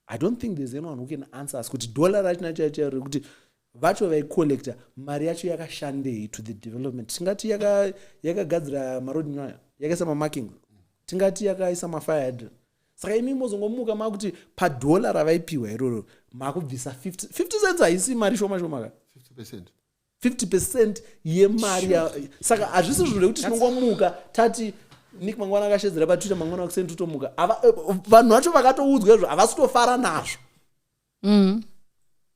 I don't think there's anyone who can answer us kuti dollar rachina chacho rekuti vacho vaikollecta mari yacho yakashandei to the development. Tingati yakagadzira maroad nyaya yakaisa mamarking tingati yakaisa mafire hydrant. Saka imi mozongomuka makuti padollar ravaipiwa iroro makubvisa 50 cents haisi mari shoma ka 50% yemari saka hazvisi zvinhu zvekuti tinongomuka tati Nick mangwana akashedzera patwitter mangwana akuseni tutomuka vanhu vacho vakatoudzwa izvo havasitofara nazvo.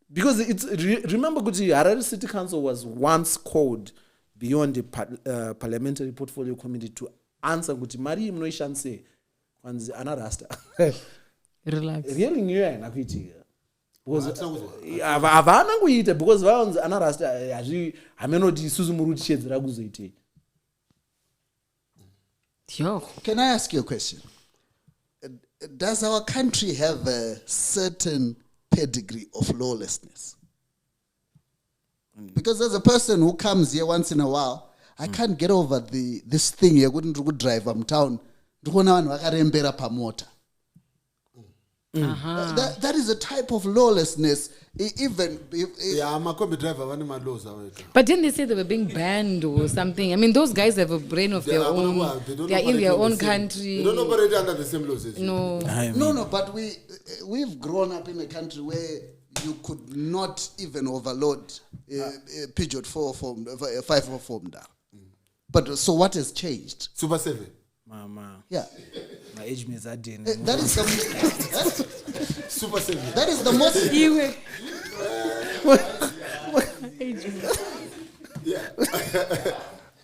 Because it's remember kuti Harare City Council was once called beyond the parliamentary portfolio committee to answer kuti mari munoishandise kwanzi ana rasta Relax. Really new haina kuitika because havana kuita because vaonzi ana rasta hamenoti isusu muri kuchedzera kuzoitei. Can I ask you a question? Does our country have a certain pedigree of lawlessness? Because as a person who comes here once in a while, I can't get over this thing here. Couldn't drive town. That is a type of lawlessness. Even I'm a combi driver. But didn't they say they were being banned or something? I mean, those guys have a brain of their own. They are in their own country. They don't operate under the same laws. No. But we've grown up in a country where you could not even overload Peugeot 5 form down. But so what has changed? Super 7. Mama. Yeah. My age means I didn't. That is the Super 7. That is the most. Yeah.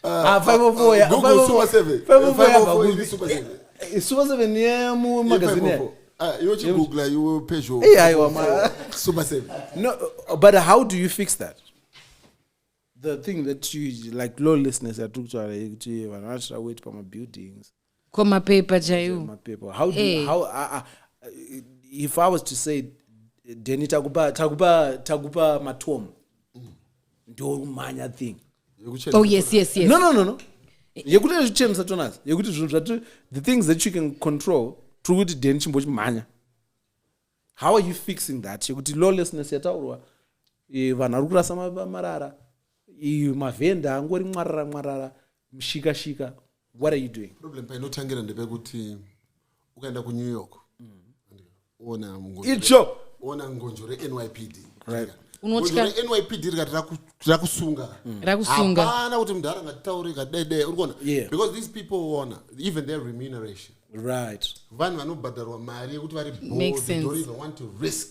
504. Yeah. Google Super 7. 504 is Super 7. Super 7 yeah, mu magazine. You Google you will Peugeot. Yeah, Super 7. No, but how do you fix that? The thing that you like lawlessness I took to wait for my buildings. My paper, my paper. How do you, how if I was to say Denny takupa matom ndo manya thing. Oh yes. No. Yekuti zvichemisa tonazi. Yekuti zvinhu zvati the things that you can control through kuti Denny chimbochi manya. How are you fixing that? Yekuti lawlessness yataurwa vanhu vari kurasa marara. Mavenda angori mwarara mshika. What are you doing? Problem painotangira ndepekuti ukaenda ku New York ona ngonjo re NYPD right unotya NYPD rakusunga hapana kuti mudhara ngataurika dede urikona because these people want even their remuneration right vanhu vanobhadharwa mari yekuti vari bored they don't even want to risk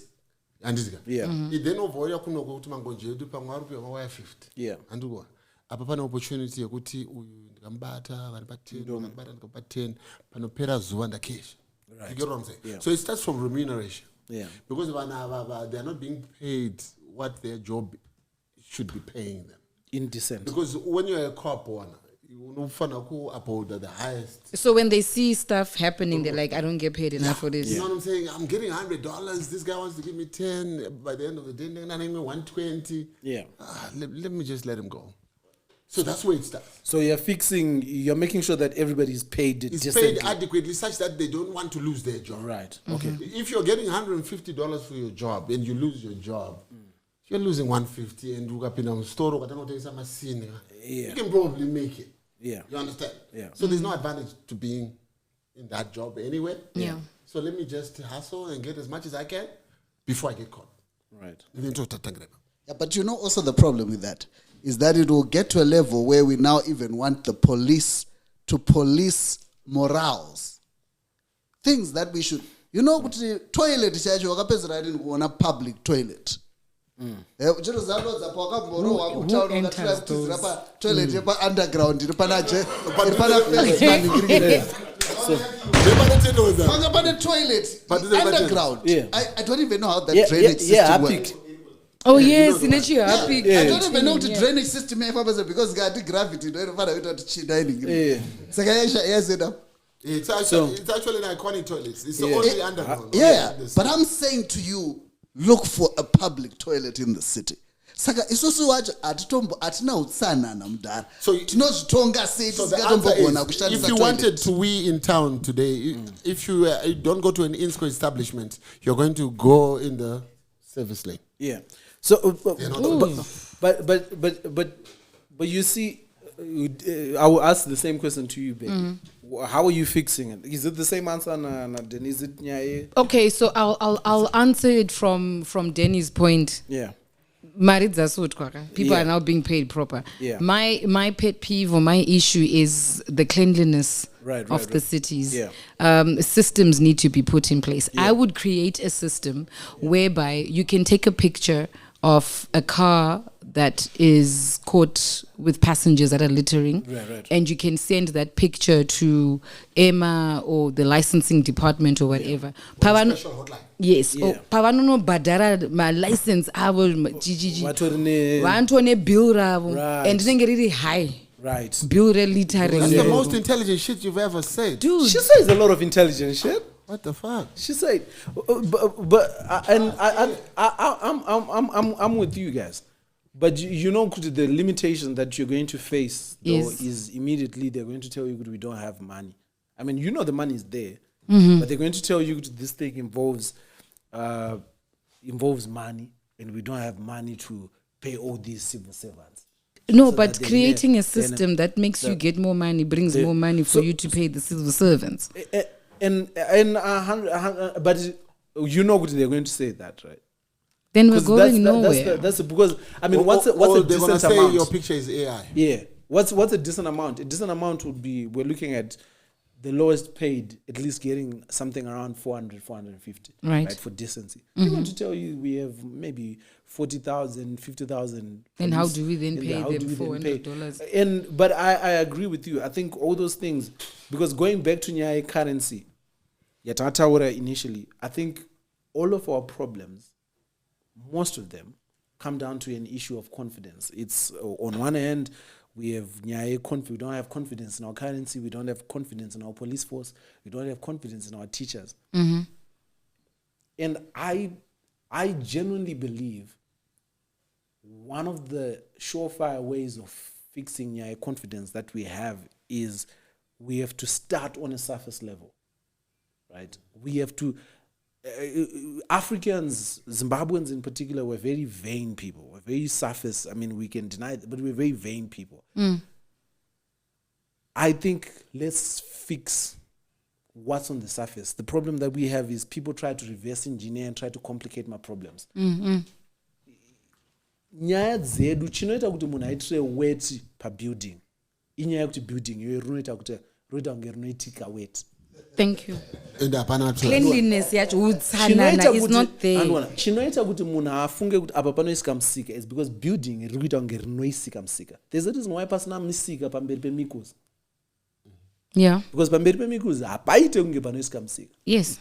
andizika then overall kunoko kuti mangonjo edu pamwe ari kupiwa mawaya 50 andikuona apa pane opportunity yekuti uyu ndikambata vari pa 10 ndikambata ndikapa 10 panopera zuva ndakesha you get what I'm saying so it starts from remuneration because they are not being paid what their job should be paying them indecent because when you are a cop owner uphold the highest. So when they see stuff happening, they're like, I don't get paid enough for this. You know what I'm saying? I'm getting $100. This guy wants to give me 10. By the end of the day, they're not even 120. Yeah. Let me just let him go. So that's where it starts. So you're making sure that everybody is paid It's paid adequately such that they don't want to lose their job. Right. Okay. If you're getting $150 for your job and you lose your job, you're losing $150 and you got in a store, you can probably make it. Yeah. You understand? Yeah. So there's no advantage to being in that job anyway. Yeah. So let me just hustle and get as much as I can before I get caught. Right. Yeah, but you know also the problem with that is that it will get to a level where we now even want the police to police morals. Things that we should, you know, toilet is actually a public toilet. Toilet underground underground. Yeah. I don't even know how that drainage system works. Oh yes, in it happy. I don't even know the drainage system because got gravity. It's actually an iconic toilet. It's the only underground. Yeah, but I'm saying to you, look for a public toilet in the city. Saka isusu wacho atina utsanana mudhara. So tinozitonga sei tisingatomboona kushandisa. If you wanted to wee in town today, if you don't go to an in-school establishment, you're going to go in the service lane. Yeah. So, but you see, I will ask the same question to you, babe. How are you fixing it? Is it the same answer, Denny? Is it nyaye? Okay, so I'll answer it from Denny's point. Yeah. People are now being paid proper. Yeah. My pet peeve or my issue is the cleanliness of the cities. Yeah. Systems need to be put in place. I would create a system whereby you can take a picture of a car that is caught with passengers that are littering, and you can send that picture to EMA or the licensing department or whatever. Special hotline. Yes. Yeah. Pavanono badara my license GGG. Wantone bill and then get really high. Right. Bill littering. That's the most intelligent shit you've ever said. Dude. She says a lot of intelligent shit. What the fuck? She said, I'm with you guys, but you know the limitation that you're going to face though is immediately they're going to tell you we don't have money. I mean, you know the money is there, but they're going to tell you this thing involves money, and we don't have money to pay all these civil servants. No, so but creating a system that makes you get more money brings more money for you to pay the civil servants. But you know what they're going to say that, right? Then we're going nowhere. That's because I mean, what's a decent say amount? Your picture is AI. Yeah. What's a decent amount? A decent amount would be we're looking at the lowest paid at least getting something around 400, 450, right for decency. They're going to tell you we have maybe 40,000, 50,000. And how do we then pay them $400? But I agree with you. I think all those things, because going back to Nyaya currency, Yatatawara initially, I think all of our problems, most of them, come down to an issue of confidence. It's on one hand, we have Nyaya we don't have confidence in our currency, we don't have confidence in our police force, we don't have confidence in our teachers. And I genuinely believe one of the surefire ways of fixing Nyaya confidence that we have is we have to start on a surface level, right? We have to, Africans, Zimbabweans in particular, were very vain people. We're very surface. I mean, we can deny it, but we're very vain people. I think let's fix what's on the surface. The problem that we have is people try to reverse engineer and try to complicate my problems. Nyaya dzedu chinoita kuti munhu aitire wet pabuilding inyaya yekuti building iyoyo rinoita kuti roita kunge rinoitika wet. Thank you. Cleanliness yacho utsanana is not there. Chinoita kuti munhu afunge kuti apa panoisika musika is because building riri kuita kunge rinoisika musika. There's a reason why pasina misika pamberi pemikuzi. Yeah. Because pamberi pemikuzi hapaite kunge panoisika musika. Yes.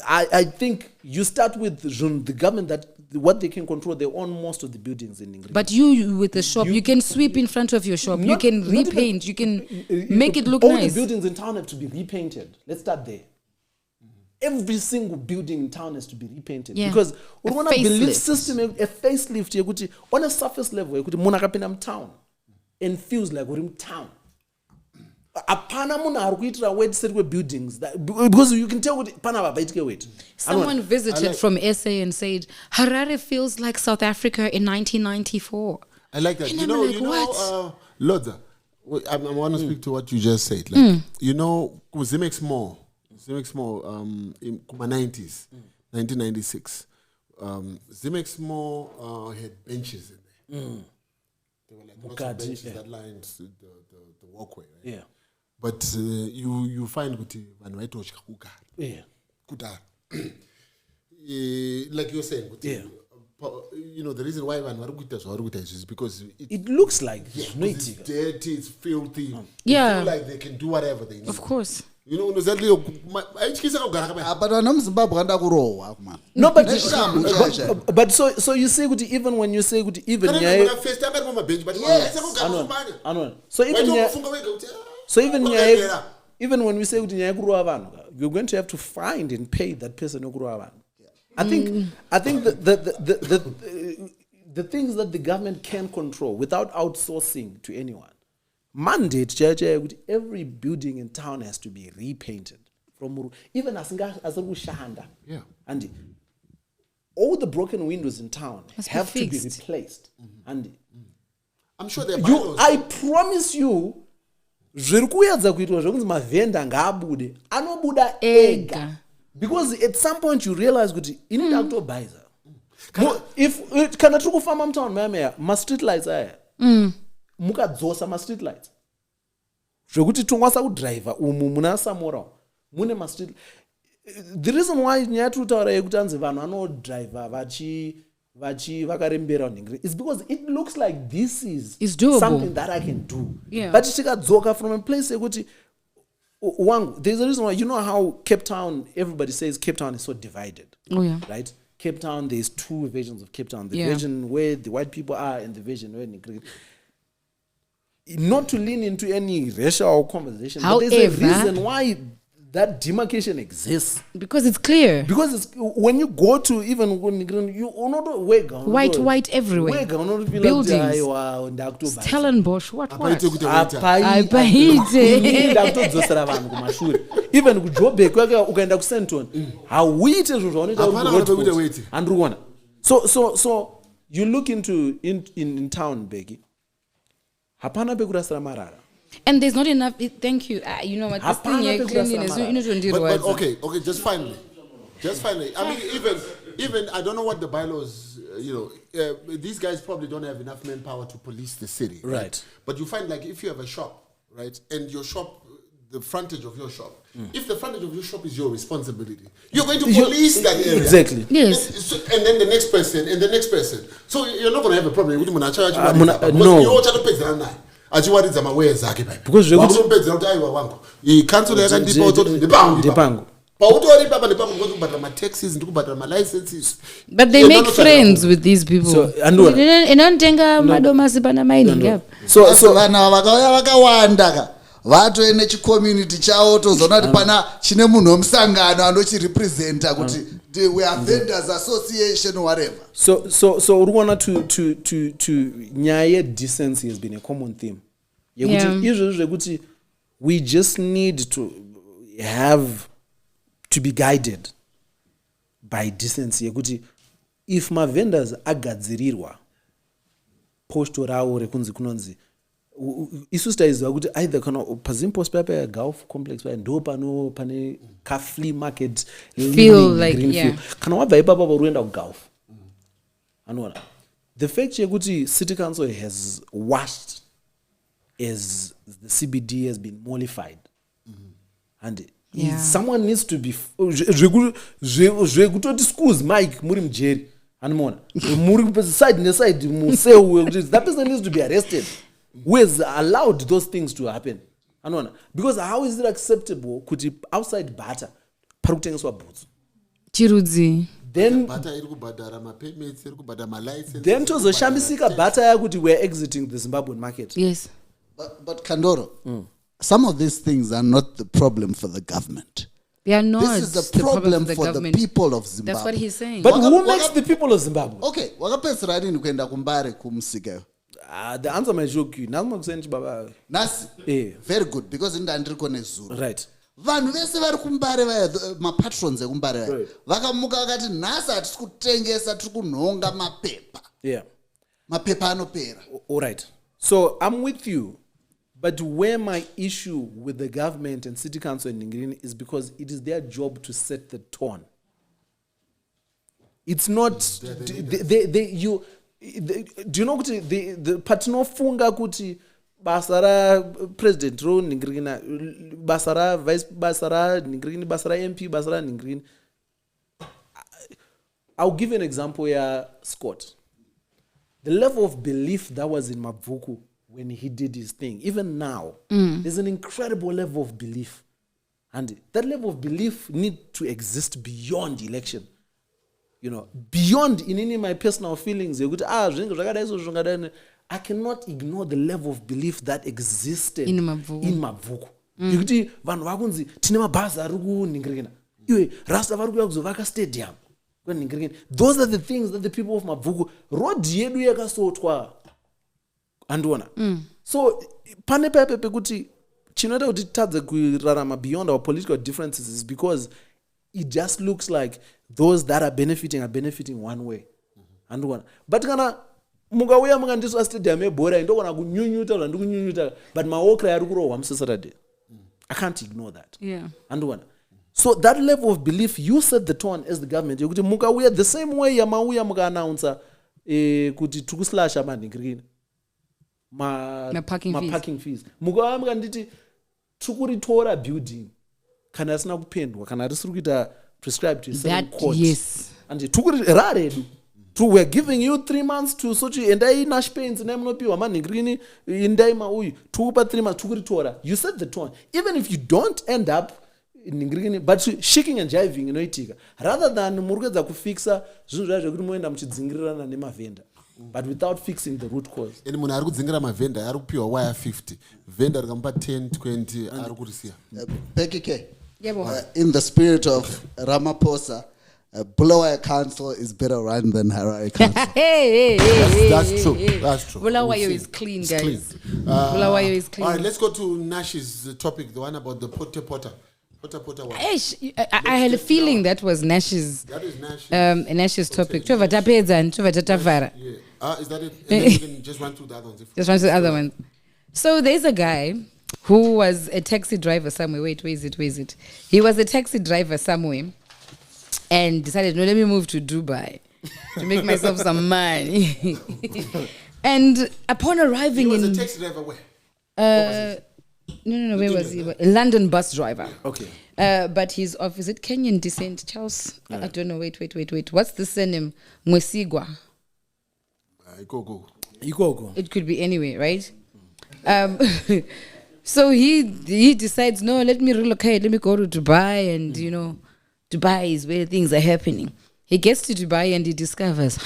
I think you start with the government what they can control, they own most of the buildings in England. But you with the shop, you can sweep in front of your shop. You can repaint. You can make it look nice. All the buildings in town have to be repainted. Let's start there. Every single building in town has to be repainted because we want to believe system a facelift on a surface level. In town and feels like we're in town. Apana muna harukuitira wait set with buildings because you can tell what pana baitike wait. Someone visited from SA and said Harare feels like South Africa in 1994. I like that. And Loda, I want to speak to what you just said. Like, Zimex Mall in the 90s, 1996. Zimex Mall had benches in there. There were like lots of benches that lined the walkway, right? Yeah. But you find that when I touch kudara, like you're saying, the reason why is because it looks like it's dirty, it's filthy. Yeah, they feel like they can do whatever they need. Of course. No, but so you say even when you say even even when we say you're going to have to find and pay that person. I think the things that the government can control without outsourcing to anyone. Mandate every building in town has to be repainted from even as shahanda. Yeah. And all the broken windows in town have to be replaced. And I'm sure they're I promise you because at some point you realize you need to buy if kana tiri kufamba mtown ma street lights aya mukadzosa ma street lights zvekuti tongwasa kudriver muna samora mune ma street. The reason why nyaya tiri kutaura yekuti anzi vanhu vanodriver vakarembera is because it looks like this is something that I can do. But tikadzoka from a place yekuti there's a reason why, how Cape Town, everybody says Cape Town is so divided. Oh yeah. Right? Cape Town, there's two versions of Cape Town. The version where the white people are and the version where not to lean into any racial conversation, However, but there's a reason why that demarcation exists. Because it's clear. Because when you go to even you white everywhere. Buildings. Stellenbosch. What? Even kujobe ukaenda kusenton hauite zviro zvaunoita so you look into in town Becky hapana pekurasira marara. And there's not enough. Thank you. You know what? This thing here, cleanliness. But okay. Just finally. I mean, even I don't know what the bylaws. These guys probably don't have enough manpower to police the city. Right. But you find like if you have a shop, right, and your shop, the frontage of your shop. If the frontage of your shop is your responsibility, you're going to police that area. Exactly. Yes. And then the next person, and the next person. So you're not going to have a problem with no. achiwaridza mawaya zake because wakutompedzera kuti aiwa wangu ikansolo yakandipa utoti ndipangu pautori papa ndipangu ndikubhadhara mataxes ndikubhadhara malicenses. But they make friends with these people. So inontenga madomasi pana mining up. So vana vakauya vakawanda ka vatoene chicommunity chavo tozoona kuti pana chine munhu wemusangano anochirepresenta kuti we are vendors association or whatever. So uri kuona to nyaya decency has been a common theme. Yekuti we just need to have to be guided by decency. Yekuti if my vendors agadzirirwa posto rao rekunzi kunonzi isu taizwa kuti either kana pazimpost papa golf complex pa ndo pane ka flea market feel like kana wabva ipapa paruenda ku golf anoona the fact yekuti city council has washed as the CBD has been mollified and someone needs to be zvekutoti schools Mike muri mjeri anoona muri side neside museu that person needs to be arrested. Who has allowed those things to happen? Because how is it acceptable? Could outside butter, parutengeswa boots? Chirudzi. then bata iri kubhadhara mapayments iri kubhadhara malicense then tozoshamisika bata yakuti we're exiting the Zimbabwean market. Yes. But Kandoro, some of these things are not the problem for the government. They are not. This is the problem the for government. the people of Zimbabwe. That's what he's saying. But who makes the people of Zimbabwe? Okay, wakapedzera rini kuenda kumbare kumsika. The answer my joke you. Baba. Nasi. Very good because ndandiri kone zuru. Right. Vanhu vese vari kumbare vaya mapatrons ekumbare vaya vakamuka vakati nhasi hatisi kutengesa tiri kunhonga mapepa. Yeah. Mapepa anopera. All right. So I'm with you. But where my issue with the government and city council in Ningirine is because it is their job to set the tone. It's not do you know kuti the patinofunga kuti basara president ro Ningirine basara vice basara Ningirine basara MP basara Ningirine. I'll give you an example here, Scott. The level of belief that was in Mabvuku when he did his thing, even now, there's an incredible level of belief. And that level of belief needs to exist beyond election. You know, beyond in any of my personal feelings. I cannot ignore the level of belief that existed in Mabvuku. Stadium. Those are the things that the people of Mabvuku road yedu yakasotwa andona. So pane pepe pekuti chinoita kuti tadze kurarama beyond our political differences is because it just looks like those that are benefiting one way. Andona. But kana mukauya mukandiswa stadium yebhora ndokona kunyunyuta zvandikunyunyuta but maokra ari kurohwa musi Saturday. I can't ignore that. Yeah. Andona. So that level of belief, you set the tone as the government. You mukauya the same way yamauya muka announce kuti tukuslasha mandingirine. Ma parking fees. Mukauya mukanditi tukuritora building kana asina kupendwa kana risiri kuita prescribed to certain court. Yes. And tukuri raredu. We're giving you 3 months to sochi endai nash pains nemunopiwa mandingirine indai mauyu tukupa 3 months tukuritora. You set the tone. Even if you don't end up but shaking and jiving inoitika rather than murikuedza kufixa zvinhu zvazvo kuti moenda muchidzingirirana nemavhenda but without fixing the root cause. Eni munhu ari kudzingira mavhenda ari kupiwa wire 50 vhenda rikamupa 10 20 ari kurisiya. Becky K. In the spirit of Ramaphosa, Bulawayo Council is better run than Harare Council. That's true. That's true. Bulawayo is clean, guys. Bulawayo is clean. All right, let's go to Nash's topic, the one about the Potter. I had a feeling that was Nash's. That is Nash's topic. Tova tapedza and tova tatavara. Yeah. Is that it? And then you can just run through the other ones. Just run through the other ones. So there's a guy who was a taxi driver somewhere. Wait, where is it? He was a taxi driver somewhere and decided, no, let me move to Dubai to make myself some money. And upon arriving he was a taxi driver where? No, where was he? A London bus driver. Okay. But he's of, is it Kenyan descent, Charles? Yeah. I don't know. Wait. What's the surname? Mwesigwa. Ikogo. It could be anyway, right? So he decides, no, let me relocate. Let me go to Dubai. And, you know, Dubai is where things are happening. He gets to Dubai and he discovers,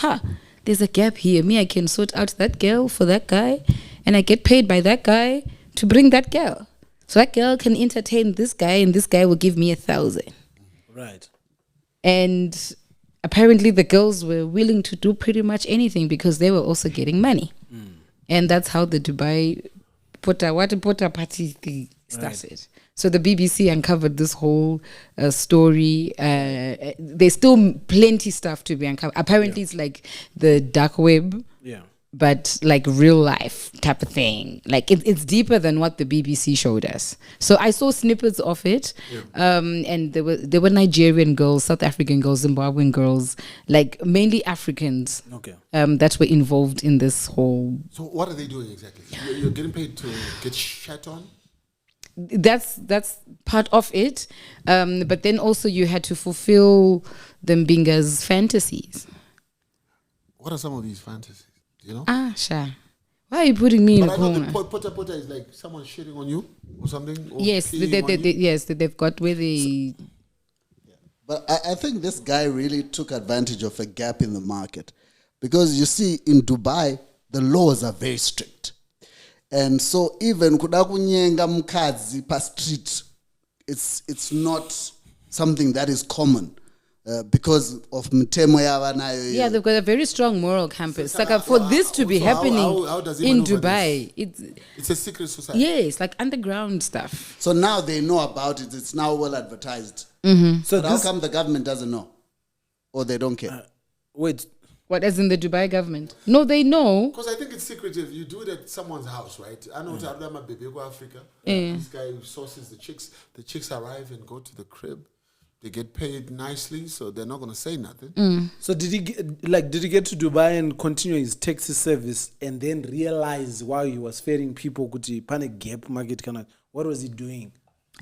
there's a gap here. Me, I can sort out that girl for that guy. And I get paid by that guy to bring that girl. So that girl can entertain this guy and this guy will give me 1,000. Right. And apparently the girls were willing to do pretty much anything because they were also getting money. And that's how the Dubai Pota party thing started. Right. So the BBC uncovered this whole story. There's still plenty stuff to be uncovered. Apparently it's like the dark web. Yeah. But like real life type of thing. Like it's deeper than what the BBC showed us. So I saw snippets of it. Yeah. And there were Nigerian girls, South African girls, Zimbabwean girls, like mainly Africans. Okay. That were involved in this whole. So what are they doing exactly? You're getting paid to get shat on? That's part of it. But then also you had to fulfill them being as fantasies. What are some of these fantasies? You know? Sure. Why are you putting me in a corner? Pota is like someone shitting on you or something? Or yes, they've got where they... Yeah. But I think this guy really took advantage of a gap in the market. Because you see, in Dubai, the laws are very strict. And so even kuda kunyenga mukadzi pa street, it's not something that is common. Because of mtemo yavanayo. Yeah, they've got a very strong moral campus. Like for this to be happening how does he in maneuver Dubai, it's a secret society. yes, like underground stuff. So now they know about it. It's now well advertised. So But how come the government doesn't know? Or they don't care? wait, What, as in the Dubai government? No, they know. Because I think it's secretive. You do it at someone's house, right? I know Adamant baby go Africa. This guy sources the chicks. The chicks arrive and go to the crib. They get paid nicely, so they're not going to say nothing. so did he get to Dubai and continue his taxi service and then realize while he was ferrying people kuti pane gap market kana, what was he doing?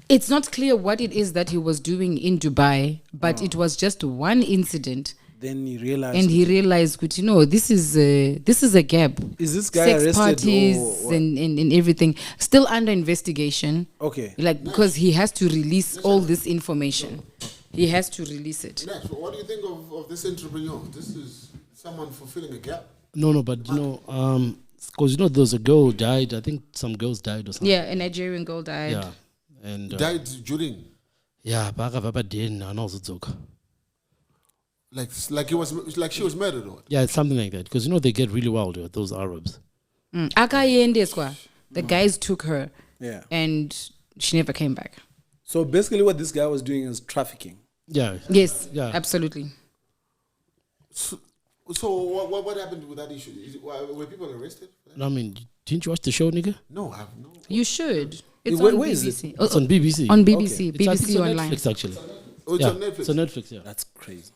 It's not clear what it is that he was doing in Dubai, but it was just one incident. Then he realized. And he realized, you know, this is a gap. Is this guy Sex arrested parties or what? and everything still under investigation. Okay. Like because he has to release all this information. He has to release it. Nash, what do you think of this entrepreneur? This is someone fulfilling a gap. No, but because there was a girl who died. I think some girls died or something. Yeah, a Nigerian girl died. Yeah, and Died during. yeah, baka den and also zoka. Like she was murdered or what? Yeah, it's something like that. Because they get really wild with those Arabs. Akayendeswa. The guys took her. Yeah. And she never came back. So basically, what this guy was doing is trafficking. Yeah. Yes. Yeah. Absolutely. So what happened with that issue? Were people arrested? I mean, didn't you watch the show, nigga? No, I have no. You should. It's Where on is it? BBC. It's on BBC. On BBC. It's BBC on Online. Netflix, actually. Oh, it's Yeah, on Netflix. it's on Netflix, yeah. That's crazy.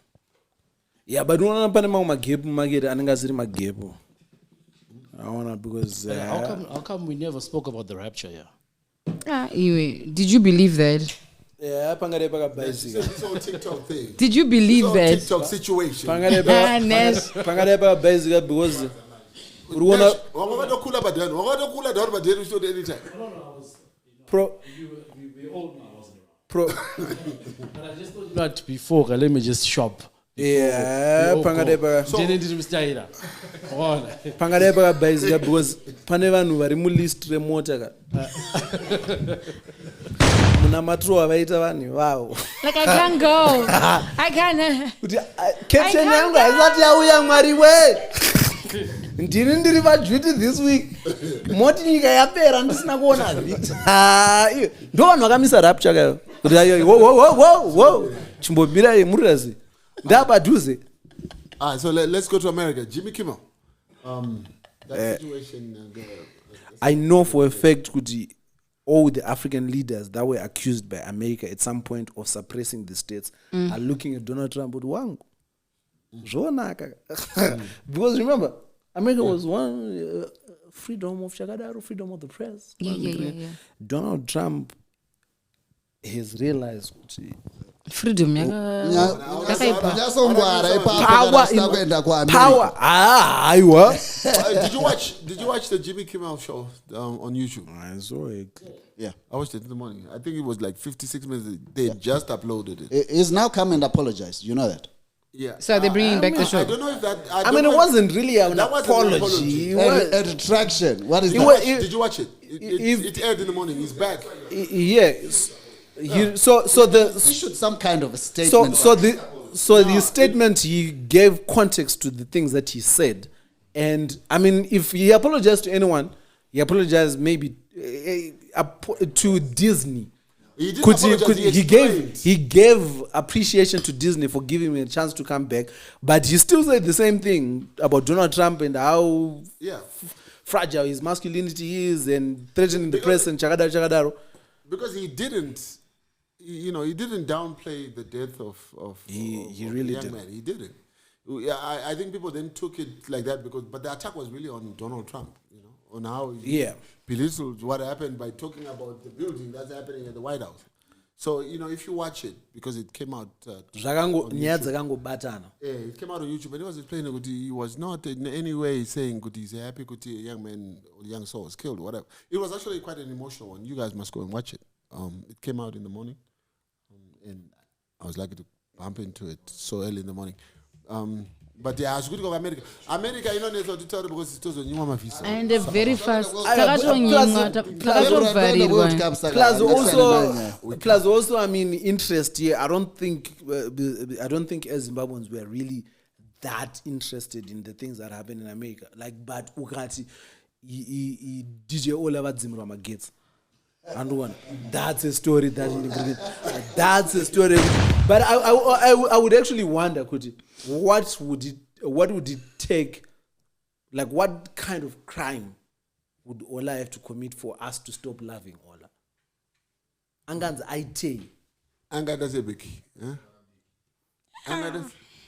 Yeah, but unaona pane mamwe magepu magere anenge asiri magepu. I wanna because How come we never spoke about the rapture, yeah? Anyway, did you believe that? yeah, pangare pakabhaizika. This whole TikTok thing. Did you believe This whole that? TikTok situation. Pangare pakabhaizika because Nash, wakatokula badani. Wakatokula down badani we showed anytime. pro But I just thought not before. Let me just shop. yeah, pangare pakabhaizika because pane vanhu vari mulist remota ka. Muna matrova vaita vanhu vavo. Like I can't go. I can't. Kuti captain yangu haisati yauya mwari we. Ndiri vajwiti this week. Moti nyika yapera ndisina kuona vita. Ndo vanhu vakamisa rapture kayo. Kuti wo chimbobira murirazi. Ndapadhuze. So let's go to America. Jimmy Kimmel. That situation. I know for a fact kuti all the African leaders that were accused by America at some point of suppressing the states are looking at Donald Trump with wangu. Because remember, America was one freedom of Chakadaro, freedom of the press. Yeah. Donald Trump has realized Freedom. power. Aiwa. Did you watch the Jimmy Kimmel show on YouTube? I saw it. Yeah. I watched it in the morning. I think it was like 56 minutes. They just uploaded it. He's now come and apologized. You know that? Yeah. So they're bringing back the show. I don't know if that. I mean, it wasn't really an apology. A retraction. What is that? Did you watch it? It aired in the morning. He's back. Yes. He should some kind of a statement. The statement, he gave context to the things that he said, and I mean, if he apologized to anyone, he apologized maybe to Disney. He gave appreciation to Disney for giving him a chance to come back, but he still said the same thing about Donald Trump and how fragile his masculinity is and threatening the press and chakadaro. Because he didn't. He didn't downplay the death of he really the young man. He didn't. I think people then took it like that but the attack was really on Donald Trump, on how he belittled what happened by talking about the building that's happening at the White House. So, if you watch it, because it came out it came out on YouTube, and he was explaining that he was not in any way saying that he's happy that a young man or young soul was killed or whatever. It was actually quite an emotional one. You guys must go and watch it. It came out in the morning. And I was lucky to bump into it so early in the morning. But yeah, I should go to America. America, you know, it's not terrible because it's also new visa. And they're very fast. Plus also, I mean, interest here. I don't think as Zimbabweans we are really that interested in the things that happen in America. Like, but Ukati, DJ all about Zimrama gets. And one, that's a story that's a story. But I would actually wonder, what would it take? Like, what kind of crime would Ola have to commit for us to stop loving Ola? Angan's IT. Anga does a big.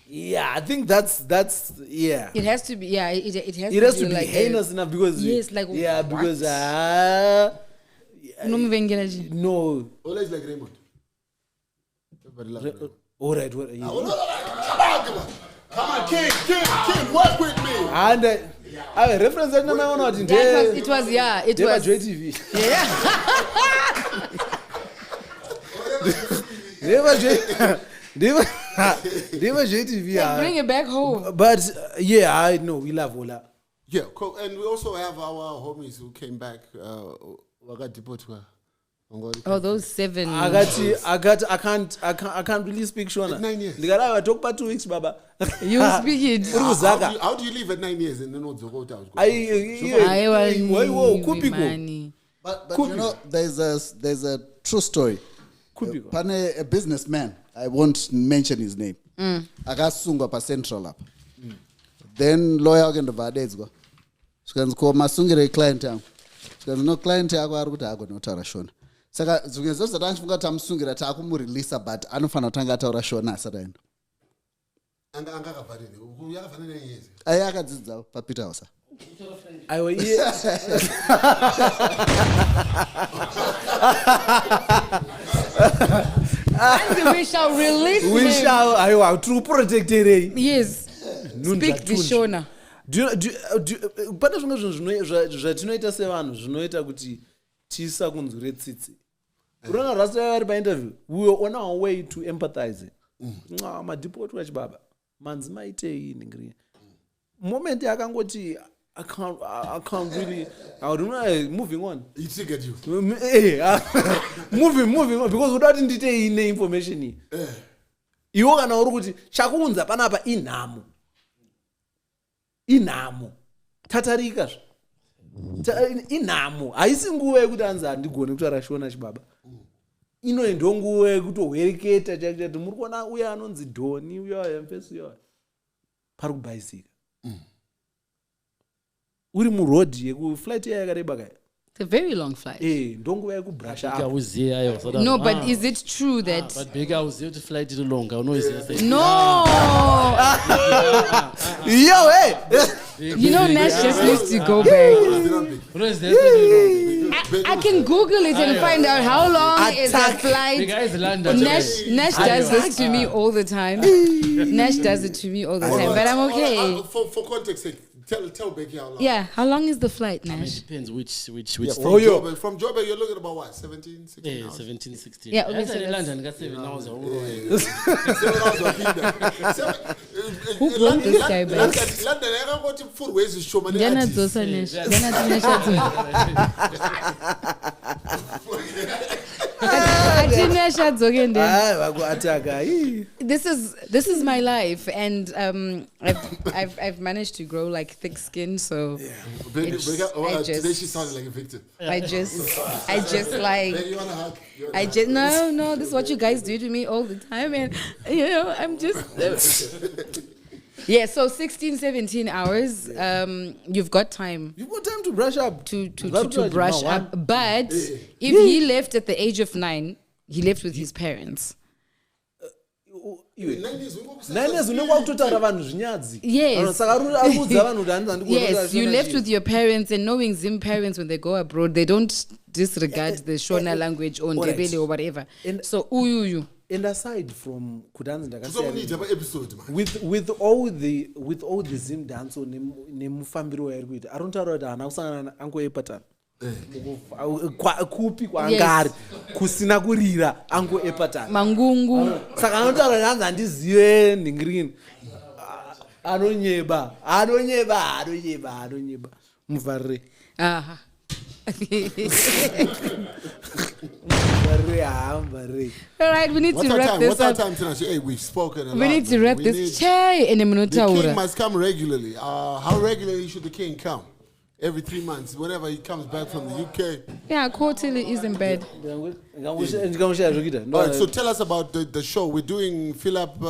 Yeah, I think that's yeah. It has to be it has to be like heinous enough because because no. Ola is like Raymond. All right. Come on, King, work with me. And I reference that now. It was JTV. Yeah. Never JTV. Bring it back home. But yeah, I know we love Ola. Yeah, cool. And we also have our homies who came back. Oh, those 7. I can't really speak Shona. 9 years. I talk about 2 weeks, Baba. You speak it. How do you live at 9 years and then not the whole town? But you know, there's a true story. Pane, a businessman, I won't mention his name. Akasungwa pa Central up. Then lawyer again the Vades go. Skanz ko masungire client yangu. Skanz no client yako ari kuti ago notaura shona. Saka zvingezo zvatanchifunga tamusungira takumureleasa but anofana kutanga ataura shona asaraenda. Anga kaparire. Uyakafanira yezi. Aya akadzidza pa Peter House. I and we shall release him. We shall. I true protector. Yes. Speak the Shona. But zvatinoita sevanhu zvinoita kuti tisa kunzwire tsitsi. Unaona rasta vari pa interview. We were on our way to empathize. Madeport wachibaba. Manzi maitei ningiri. Moment yakangoti I can't really. I don't know. Moving on. It's sick at you. Moving on because without detail information. Iwo kana uri kuti chakuunza panapa inhamo. Tatarika. Inhamo. Haisi nguva yekuti anzi handigoni kutaura Shona chibaba. Inoenda nguva yekutohwereketa chakati muri kuona uya anonzi Dhoni uya Mfesi uya. Pari kubaisika. Uri muroad flight yakareba kaya. It's a very long flight. Ndonguva yekubrush up. No, but is it true that but big house the flight is longer. No. Yo, hey. You know, Nash just needs to go back. I can Google it and find out how long is that flight. Nash does this to me all the time. Nash does it to me all the time, but I'm okay. For context sake, tell Becky how long. Yeah, how long is the flight, Nash? I mean, it depends which from Joburg you're looking about what, 17, 16 hours? 17, 16. Yeah, okay, so London got 7 hours. 7 hours of who brought this guy back? London, I can't go to full ways to show my This is my life, and I've managed to grow like thick skin, so today she sounded like a victim. I just like no, this is what you guys do to me all the time, and you know I'm just yeah. So 16, 17 hours. You've got time. You've got time to brush up. To brush up. But if he left at the age of 9, he left with his parents. Yes, you left with your parents, and knowing Zim parents when they go abroad, they don't disregard the Shona language or Ndebele or whatever. So and aside from with all the Zim dance or Nemufambiro, I don't know that kupi kwaangari kusina kurira ango epatani mangungu saka anotaura nyanza handizive ningirini anonyeba muvarire aha all right, we need to wrap this up. Hey, we've spoken a lot. We need to wrap this. Chai in a minute. The king must come regularly. How regularly should the king come? Every 3 months, whenever he comes back from the UK. Yeah, quarterly isn't bad. All right, so tell us about the show. We're doing Fill Up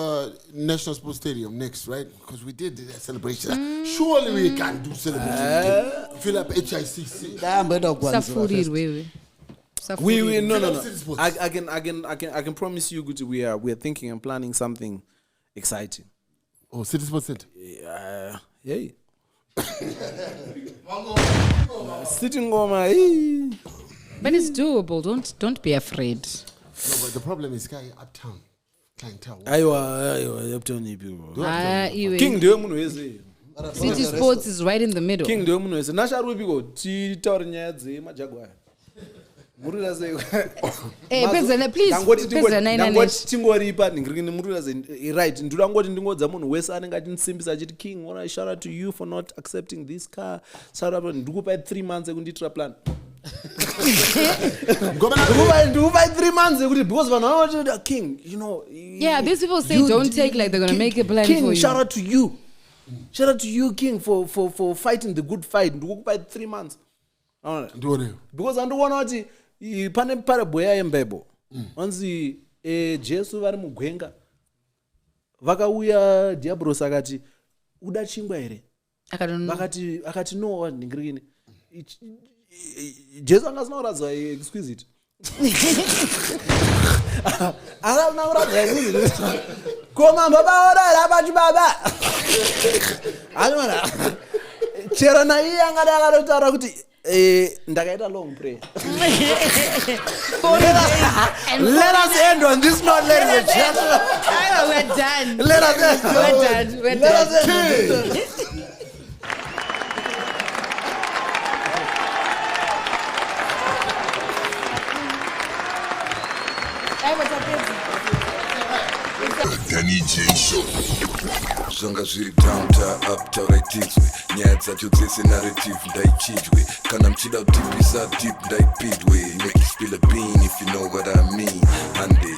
National Sports Stadium next, right? Because we did the celebration. Surely we can't do celebration. Fill Up HICC. No. I can promise you, Guti, we are thinking and planning something exciting. Oh, City Sports Center. Yeah. Sitting Goma, but it's doable. Don't be afraid. No, but the problem is, guy uptown, clientele. Uptown. King City Sports is right in the middle. King right ndurangoti ndingodza munhu wese anenge achinisimbisa achiti king I shout out to you for not accepting this car shout out ndikupai 3 months ekundiitira plan ndikupai 3 months ekuti because vanhu vanoti king you know yeah these people say don't take like they're gonna make a plan king, for you shout out to you king for fighting the good fight ndikukupai 3 months because andikuona kuti pane parable yembebo wanzi Jesu vari mugwenga vakauya diablos akati uda chingwa here akati no ndingirikini Jesu angasina kuradza exquisite akasina kuradza exquisite koma baba ora abachi baba anona chero na iye angada akarotaura kuti ndakaita long prayer. Let us end on this note, ladies and gentlemen. We're done. Let us end. We're done. Denny J Show. Zvanga zviri down to up tauraidzwe nyaya dzacho dzese narrative ndaichidwe kana mchida kutipisa deep ndaipidwe make you spill a bean if you know what I mean. Ande